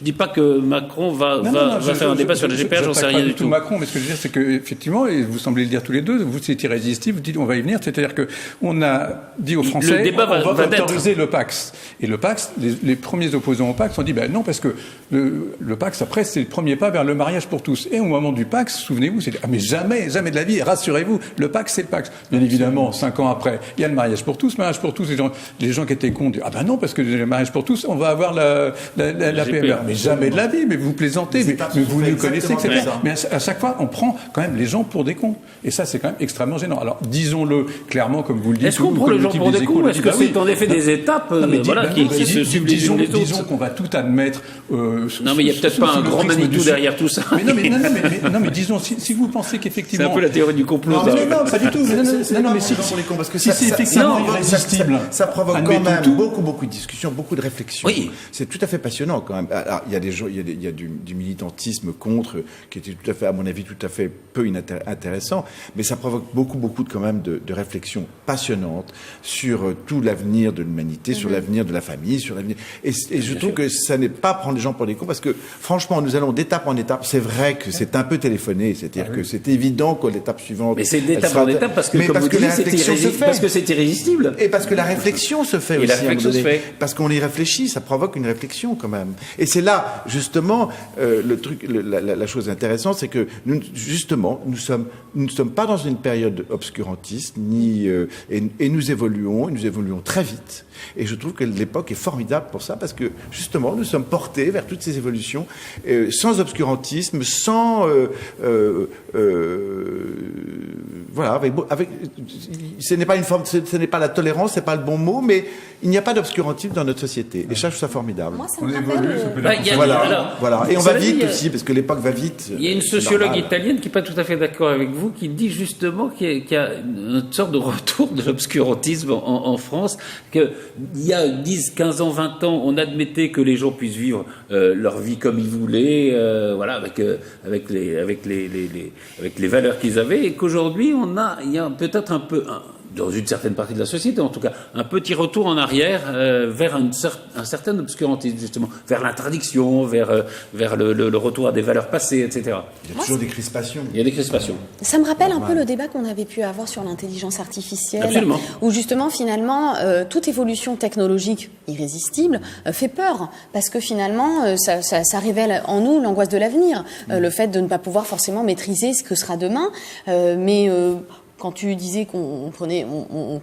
dis pas que Macron va faire un débat sur la GPA. J'en sais rien du tout. Macron, mais ce que je veux dire, c'est que effectivement, et vous semblez le dire tous les deux, vous c'est irrésistible. Vous dites, on va y venir. C'est-à-dire que on a dit aux Français, le débat on va autoriser le Pacs. Et le Pacs, les premiers opposants au Pacs ont dit, dit, ben non, parce que le Pacs, après, c'est le premier pas vers le mariage pour tous. Et au moment du Pacs, souvenez-vous, c'est mais jamais de la vie, rassurez-vous, le Pacs, c'est le Pacs. Bien évidemment, 5 ans après, il y a le mariage pour tous, les gens qui étaient cons disent, ah ben non, parce que le mariage pour tous, on va avoir la PMA. Mais jamais de la vie, mais vous plaisantez, mais vous nous connaissez, etc. Mais à chaque fois, on prend quand même les gens pour des cons. Et ça, c'est quand même extrêmement gênant. Alors, disons-le clairement, comme vous le dites. Est-ce qu'on prend les gens pour des cons? Est-ce que c'est en effet des étapes qui se subliment les autres? Disons qu'on va tout admettre. Non, mais il n'y a peut-être pas un grand Manitou derrière tout ça. Mais disons, si vous pensez qu'effectivement. C'est un peu la théorie du complot. Non, pas du tout. Non, mais si c'est effectivement irrésistible. Ça provoque quand même beaucoup de discussions, beaucoup de réflexions. Oui. C'est tout à fait passionnant quand même. Alors, il y a des gens, il y a du militantisme contre, qui était tout à fait, à mon avis, tout à fait peu intéressant, mais ça provoque beaucoup quand même de réflexions passionnantes sur tout l'avenir de l'humanité, sur l'avenir de la famille, sur l'avenir. Et je trouve que ça n'est pas prendre les gens pour des cons, parce que franchement, nous allons d'étape en étape. C'est vrai que c'est un peu téléphoné, c'est-à-dire que c'est évident que l'étape suivante. Mais c'est d'étape en étape parce que, comme vous dites, parce que c'est irrésistible. Et parce que la réflexion se fait et aussi. La réflexion se fait. Parce qu'on y réfléchit, ça provoque une réflexion quand même. Et c'est là, justement, la chose intéressante, c'est que nous ne sommes pas dans une période obscurantiste, et nous évoluons très vite. Et je trouve que l'époque est formidable pour ça, parce que justement, nous sommes portés vers toutes ces évolutions, sans obscurantisme, sans voilà, ce n'est pas une forme, ce n'est pas la tolérance, c'est pas le bon mot, mais il n'y a pas d'obscurantisme dans notre société. Et ça, je trouve ça formidable. Moi, ça me rappelle. Voilà. Et on va vite aussi, parce que l'époque va vite. Il y a une sociologue italienne qui n'est pas tout à fait d'accord avec vous, qui dit justement qu'il y a une sorte de retour de l'obscurantisme en France, qu'il y a 10, 15 ans, 20 ans, on admettait que les gens puissent vivre leur vie comme ils voulaient, voilà, avec les valeurs qu'ils avaient, et qu'aujourd'hui, il y a peut-être un peu, dans une certaine partie de la société, en tout cas, un petit retour en arrière vers un certain obscurantisme, justement, vers l'interdiction, vers le retour à des valeurs passées, etc. Il y a toujours des crispations. Il y a des crispations. Ça me rappelle un peu le débat qu'on avait pu avoir sur l'intelligence artificielle. Absolument. Où justement, finalement, toute évolution technologique irrésistible fait peur. Parce que finalement, ça révèle en nous l'angoisse de l'avenir. Le fait de ne pas pouvoir forcément maîtriser ce que sera demain. Quand tu disais qu'on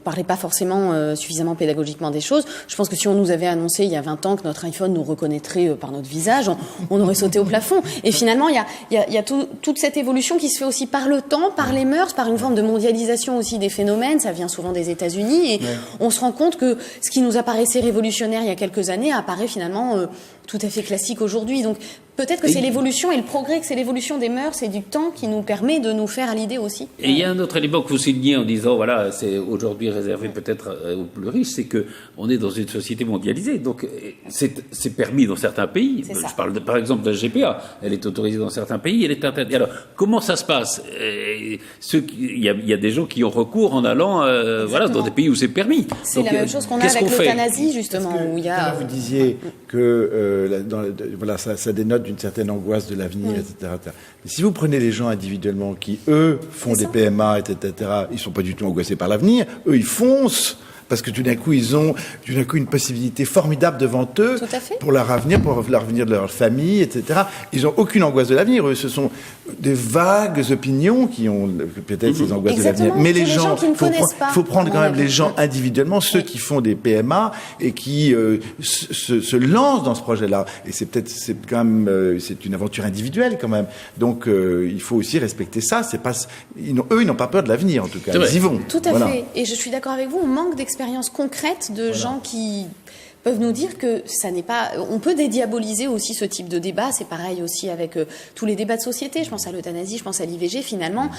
parlait pas forcément suffisamment pédagogiquement des choses, je pense que si on nous avait annoncé il y a 20 ans que notre iPhone nous reconnaîtrait par notre visage, on aurait sauté au plafond. Et finalement, il y a toute cette évolution qui se fait aussi par le temps, par les mœurs, par une forme de mondialisation aussi des phénomènes. Ça vient souvent des États-Unis, et on se rend compte que ce qui nous apparaissait révolutionnaire il y a quelques années apparaît finalement tout à fait classique aujourd'hui. Donc peut-être que c'est l'évolution et le progrès, que c'est l'évolution des mœurs et du temps qui nous permet de nous faire à l'idée aussi. Et il y a un autre élément que vous soulignez en disant, voilà, c'est aujourd'hui réservé peut-être aux plus riches, c'est que on est dans une société mondialisée. Donc c'est permis dans certains pays. Je parle par exemple de la GPA. Elle est autorisée dans certains pays, elle est interdite. Alors comment ça se passe? Il y a des gens qui ont recours en allant voilà, dans des pays où c'est permis. C'est la même chose qu'on a avec l'euthanasie, justement. Où il y a... Vous disiez que voilà, ça dénote d'une certaine angoisse de l'avenir, etc. Mais si vous prenez les gens individuellement qui, eux, font des PMA, etc., ils sont pas du tout angoissés par l'avenir. Eux, ils foncent. Parce que tout d'un coup, ils ont une possibilité formidable devant eux pour leur avenir, pour l'avenir de leur famille, etc. Ils n'ont aucune angoisse de l'avenir. Eux, ce sont des vagues opinions qui ont peut-être ces angoisses de l'avenir. Mais les gens, il faut prendre quand même les gens individuellement, ceux qui font des PMA et qui se lancent dans ce projet-là. Et c'est quand même, c'est une aventure individuelle quand même. Donc, il faut aussi respecter ça. Ils n'ont pas peur de l'avenir, en tout cas. Ils y vont. Tout à fait. Et je suis d'accord avec vous. On manque d'expérience concrète de gens qui peuvent nous dire que ça n'est pas... On peut dédiaboliser aussi ce type de débat. C'est pareil aussi avec tous les débats de société. Je pense à l'euthanasie, je pense à l'IVG. Finalement,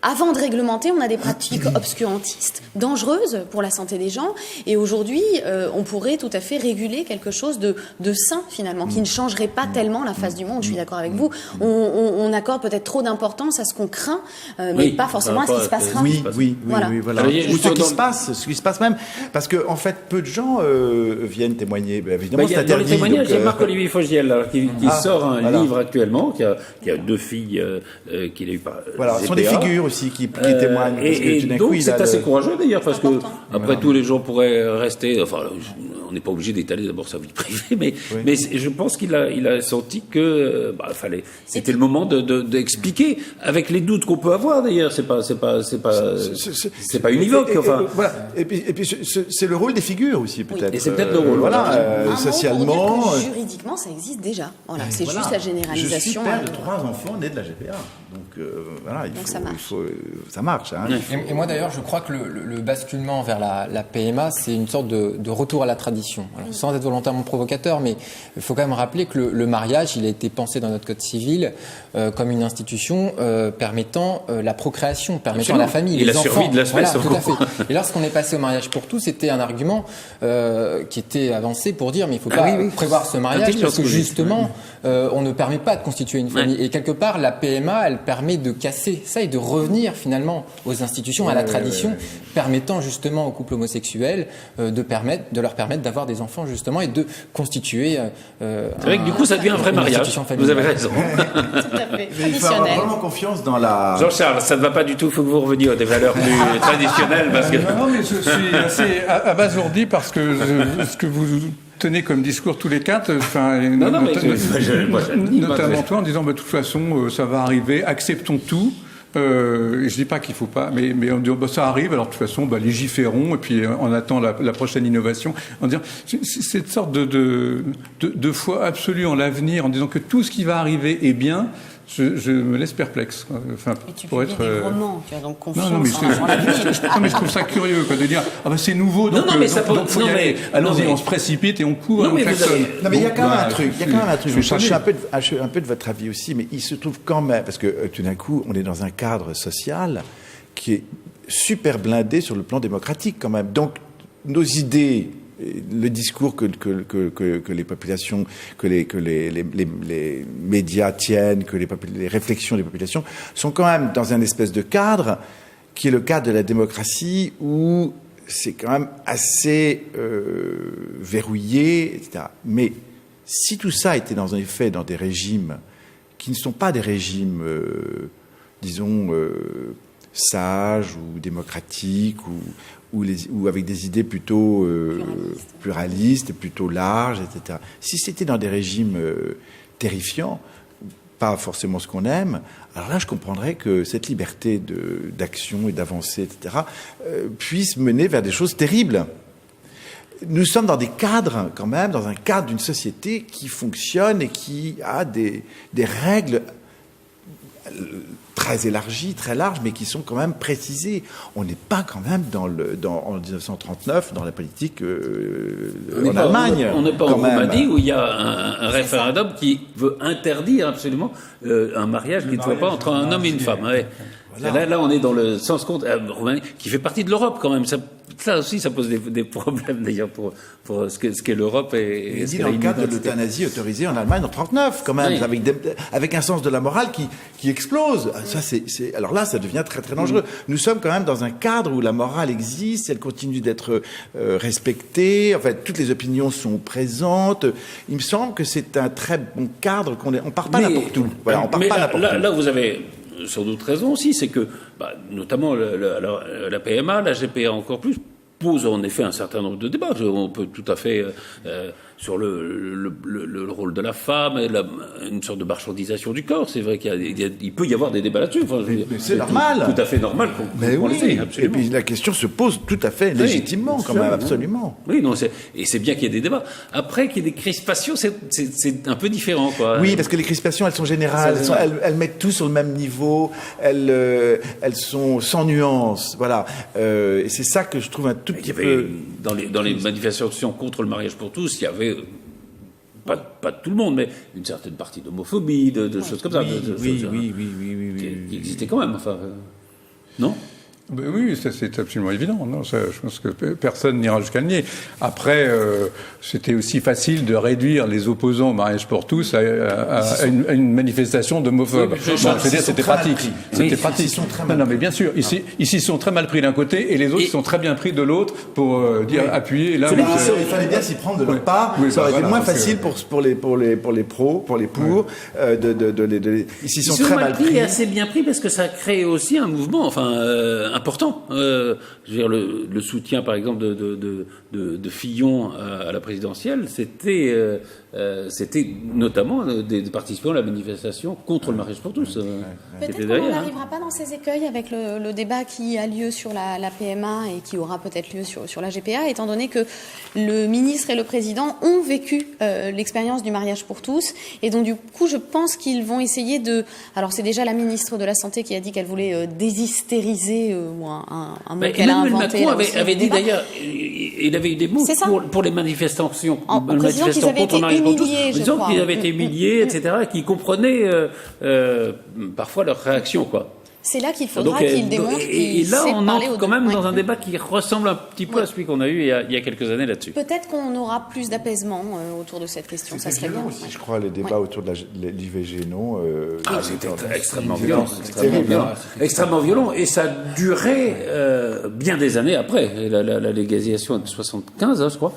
avant de réglementer, on a des pratiques obscurantistes, dangereuses pour la santé des gens. Et aujourd'hui, on pourrait tout à fait réguler quelque chose de sain, finalement, qui ne changerait pas tellement la face du monde. Je suis d'accord avec vous. On accorde peut-être trop d'importance à ce qu'on craint, mais pas forcément à ce qui se passera. Oui, voilà. Ou ce qui se passe même. Parce que, en fait, peu de gens viennent témoigner. Évidemment, c'est interdit. Dans les témoignages, il y a Marc-Olivier Fogiel qui sort un livre actuellement, qui a 2 filles qu'il a eu par... Voilà, ce sont des figures aussi. aussi qui témoigne. Parce que tout d'un coup, donc il c'est a assez le- courageux d'ailleurs, parce que Important. après tout, les gens pourraient rester. Enfin, on n'est pas obligé d'étaler d'abord sa vie privée, mais je pense qu'il a senti que c'était le moment d'expliquer avec les doutes qu'on peut avoir d'ailleurs. C'est pas univoque. Enfin, voilà. Et puis c'est le rôle des figures aussi peut-être. Et c'est peut-être le rôle, Voilà, Un mot socialement. pour dire que juridiquement, ça existe déjà. Voilà, c'est juste la généralisation. Je suis père de 3 enfants nés de la GPA. Donc voilà, Donc ça marche. Ça marche. Hein. Et moi d'ailleurs, je crois que le basculement vers la PMA, c'est une sorte de retour à la tradition. Alors, sans être volontairement provocateur, mais il faut quand même rappeler que le mariage, il a été pensé dans notre code civil comme une institution permettant la procréation, permettant à la famille, Et les la enfants. survie de l'espèce. Voilà, tout à fait. Et lorsqu'on est passé au mariage pour tous, c'était un argument qui était avancé pour dire mais il faut pas prévoir ce mariage Intelligent, parce que ce que vous dites. justement on ne permet pas de constituer une famille. Et quelque part, la PMA, elle permet de casser ça et de revenir finalement aux institutions, à la tradition, permettant justement aux couples homosexuels de leur permettre d'avoir des enfants justement et de constituer. c'est vrai que du coup, ça devient un vrai une mariage. institution Vous familiale. avez raison. Tout à fait. Mais il faut avoir Traditionnel. vraiment confiance dans la. Jean-Charles, ça ne va pas du tout. Il faut que vous reveniez à des valeurs plus traditionnelles parce que. Non, mais je suis assez abasourdi parce que ce que vous tenez comme discours tous les quatre, enfin, Non, mais moi, je le dis, notamment toi, en disant, de toute façon, ça va arriver, acceptons tout. Je dis pas qu'il faut pas, mais on dit ça arrive. Alors de toute façon, légiférons et puis on attend la prochaine innovation. En disant cette sorte de foi absolue en l'avenir, en disant que tout ce qui va arriver est bien. Je me laisse perplexe. Enfin, Et tu pour publies être. des romans, tu as donc confiance Non, mais en l'avenir. je trouve ça curieux de dire c'est nouveau donc Non, mais ça peut- donc faut y non, aller. mais- Allons-y, non, mais- on se précipite et on court, Non, on mais vous klaxonne. avez- Non, mais il y a quand même un truc. Je suis suis un peu de votre avis aussi, mais il se trouve quand même, parce que tout d'un coup, on est dans un cadre social qui est super blindé sur le plan démocratique quand même. Donc, nos idées, le discours que les populations, que les médias tiennent, que les réflexions des populations sont quand même dans un espèce de cadre qui est le cadre de la démocratie où c'est quand même assez verrouillé, etc. Mais si tout ça était dans un effet dans des régimes qui ne sont pas des régimes, disons, sages ou démocratiques ou avec des idées plutôt pluralistes, plutôt larges, etc. Si c'était dans des régimes terrifiants, pas forcément ce qu'on aime, alors là, je comprendrais que cette liberté d'action et d'avancer, etc., puisse mener vers des choses terribles. Nous sommes dans des cadres, quand même, dans un cadre d'une société qui fonctionne et qui a des règles très élargies, très larges, mais qui sont quand même précisées. On n'est pas quand même en 1939 dans la politique en Allemagne. On n'est pas en quand même. Roumanie où il y a un référendum qui veut interdire absolument un mariage qui ne soit pas entre un homme et une femme. Ouais. Voilà. Là, on est dans le sens contre Roumanie, qui fait partie de l'Europe quand même. Ça aussi, ça pose des problèmes d'ailleurs pour ce qu'est l'Europe et Il ce dit qu'est dans le cadre de l'identité. l'euthanasie autorisée en Allemagne en 1939, quand même, Oui. avec un sens de la morale qui explose. Ça, alors là, ça devient très très dangereux. Nous sommes quand même dans un cadre où la morale existe, elle continue d'être respectée. En fait, toutes les opinions sont présentes. Il me semble que c'est un très bon cadre on part pas n'importe où. Voilà, on part mais pas là, n'importe où. là, vous avez sans doute raison aussi, c'est que notamment la PMA, la GPA encore plus, pose en effet un certain nombre de débats. On peut tout à fait sur le rôle de la femme, et une sorte de marchandisation du corps. C'est vrai qu'il peut y avoir des débats là-dessus. Enfin, Mais c'est normal. Tout à fait normal qu'on Mais qu'on le oui, fait, et absolument. puis la question se pose tout à fait légitimement, quand même, absolument. Oui, non, et c'est bien qu'il y ait des débats. Après, qu'il y ait des crispations, c'est un peu différent, quoi. Oui, parce que les crispations, elles sont générales, elles mettent tout sur le même niveau, elles sont sans nuance, voilà. Et c'est ça que je trouve un tout Il y petit avait, peu... dans les manifestations contre le mariage pour tous, il y avait, pas tout le monde, mais une certaine partie d'homophobie, de choses comme ça. Oui. Qui existait quand même, enfin. Non? Ben oui, ça c'est absolument évident. Non, ça, je pense que personne n'ira jusqu'à le nier. Après, c'était aussi facile de réduire les opposants au mariage pour tous à une manifestation d'homophobes. Oui, c'était pratique. C'était pratique. Non, mais bien sûr. Ici, ils sont très mal pris d'un côté et les autres sont très bien pris de l'autre pour dire appuyer. Là, il fallait bien s'y prendre de leur part. Ça aurait été moins facile pour les pros, pour les pour. Ils s'y sont très mal pris. Et assez bien pris parce que ça a créé aussi un mouvement, important. Je veux dire, le soutien, par exemple, de Fillon à la présidentielle, c'était notamment des participants à la manifestation contre le mariage pour tous. Peut-être qu'on n'arrivera pas dans ces écueils avec le débat qui a lieu sur la PMA et qui aura peut-être lieu sur la GPA, étant donné que le ministre et le président ont vécu l'expérience du mariage pour tous. Et donc, du coup, je pense qu'ils vont essayer de... Alors, c'est déjà la ministre de la Santé qui a dit qu'elle voulait déshystériser, ou un mot qu'elle a inventé. Emmanuel Macron avait dit d'ailleurs, il avait eu des mots pour les manifestations contre le mariage pour tous, en disant qu'ils avaient été humiliés, etc., et qu'ils comprenaient parfois leurs réactions, quoi. C'est là qu'il faudra qu'il démontre qu'il sait parler aux deux. Et là, on entre quand même dans un débat qui ressemble un petit peu à celui qu'on a eu il y a quelques années là-dessus. Peut-être qu'on aura plus d'apaisement autour de cette question. Ça serait bien. Aussi, je crois, les débats autour de l'IVG, non c'était extrêmement violent. Extrêmement violent. Et ça a duré bien des années après. La légalisation de 75, je crois.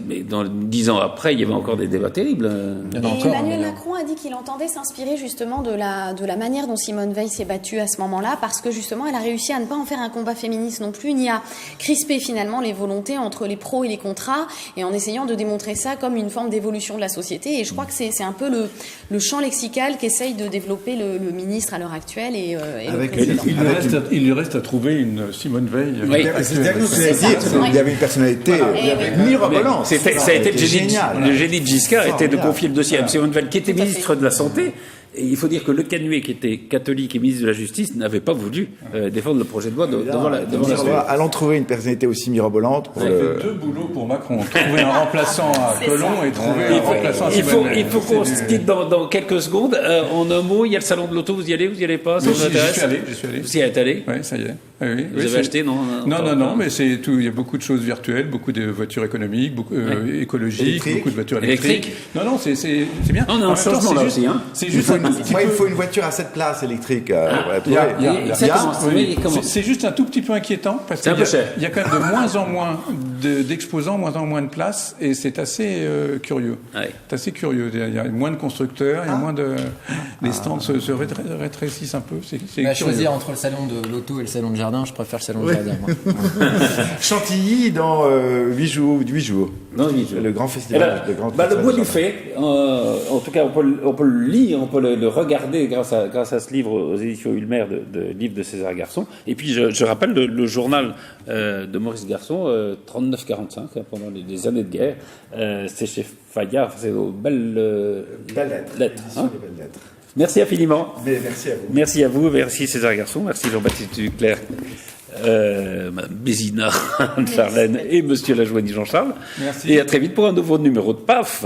Mais dans 10 ans après, il y avait encore des débats terribles. Et Emmanuel Macron a dit qu'il entendait s'inspirer justement de la manière dont Simone Veil s'est battue à ce moment-là, parce que justement, elle a réussi à ne pas en faire un combat féministe non plus, ni à crisper finalement les volontés entre les pros et les contras, et en essayant de démontrer ça comme une forme d'évolution de la société. Et je crois que c'est un peu le champ lexical qu'essaye de développer le ministre à l'heure actuelle et le président. Il lui reste à trouver une Simone Veil. Oui, il y avait une personnalité mirobolante. Ça a été le génie de Giscard était de confier le dossier à Simone Veil, qui était ministre de la Santé. Et il faut dire que Le Canuet, qui était catholique et ministre de la Justice, n'avait pas voulu défendre le projet de loi devant la Allons trouver une personnalité aussi mirobolante. Ça fait 2 boulots pour Macron. Trouver un remplaçant à Colomb et trouver un remplaçant à Simone Veil. Il faut qu'on se quitte dans quelques secondes. En un mot, il y a le salon de l'auto, vous y allez pas? J'y suis allé. Vous y êtes allé? Oui, ça y est. Vous avez acheté, non? Non, mais c'est tout. Il y a beaucoup de choses virtuelles, beaucoup de voitures économiques, beaucoup écologiques, beaucoup de voitures électriques. Non, c'est bien. On a un changement là aussi, hein. C'est juste il faut une voiture à 7 places électrique. C'est juste un tout petit peu inquiétant parce qu'il y a quand même de moins en moins d'exposants, moins en moins de places, et c'est assez curieux. C'est assez curieux. Il y a moins de constructeurs, il y a moins de. Les stands se rétrécissent un peu. On va choisir entre le salon de l'auto et le salon de jardin. Je préfère le salon de jardin. Chantilly dans 8 jours. Le grand festival. Le Bois du Fay, en tout cas, on peut le lire, on peut le regarder grâce à ce livre aux éditions Ulmer de livre de César Garçon. Et puis je rappelle le journal de Maurice Garçon, 39-45, pendant les années de guerre. C'est chez Fayard, c'est aux Belles Lettres. Merci infiniment. Merci à vous. Merci à vous, merci César Garçon, merci Jean-Baptiste Duclerc, Madame Bézina, Anne Charlène et Monsieur Lajoigny Jean-Charles. Merci. Et à très vite pour un nouveau numéro de PAF.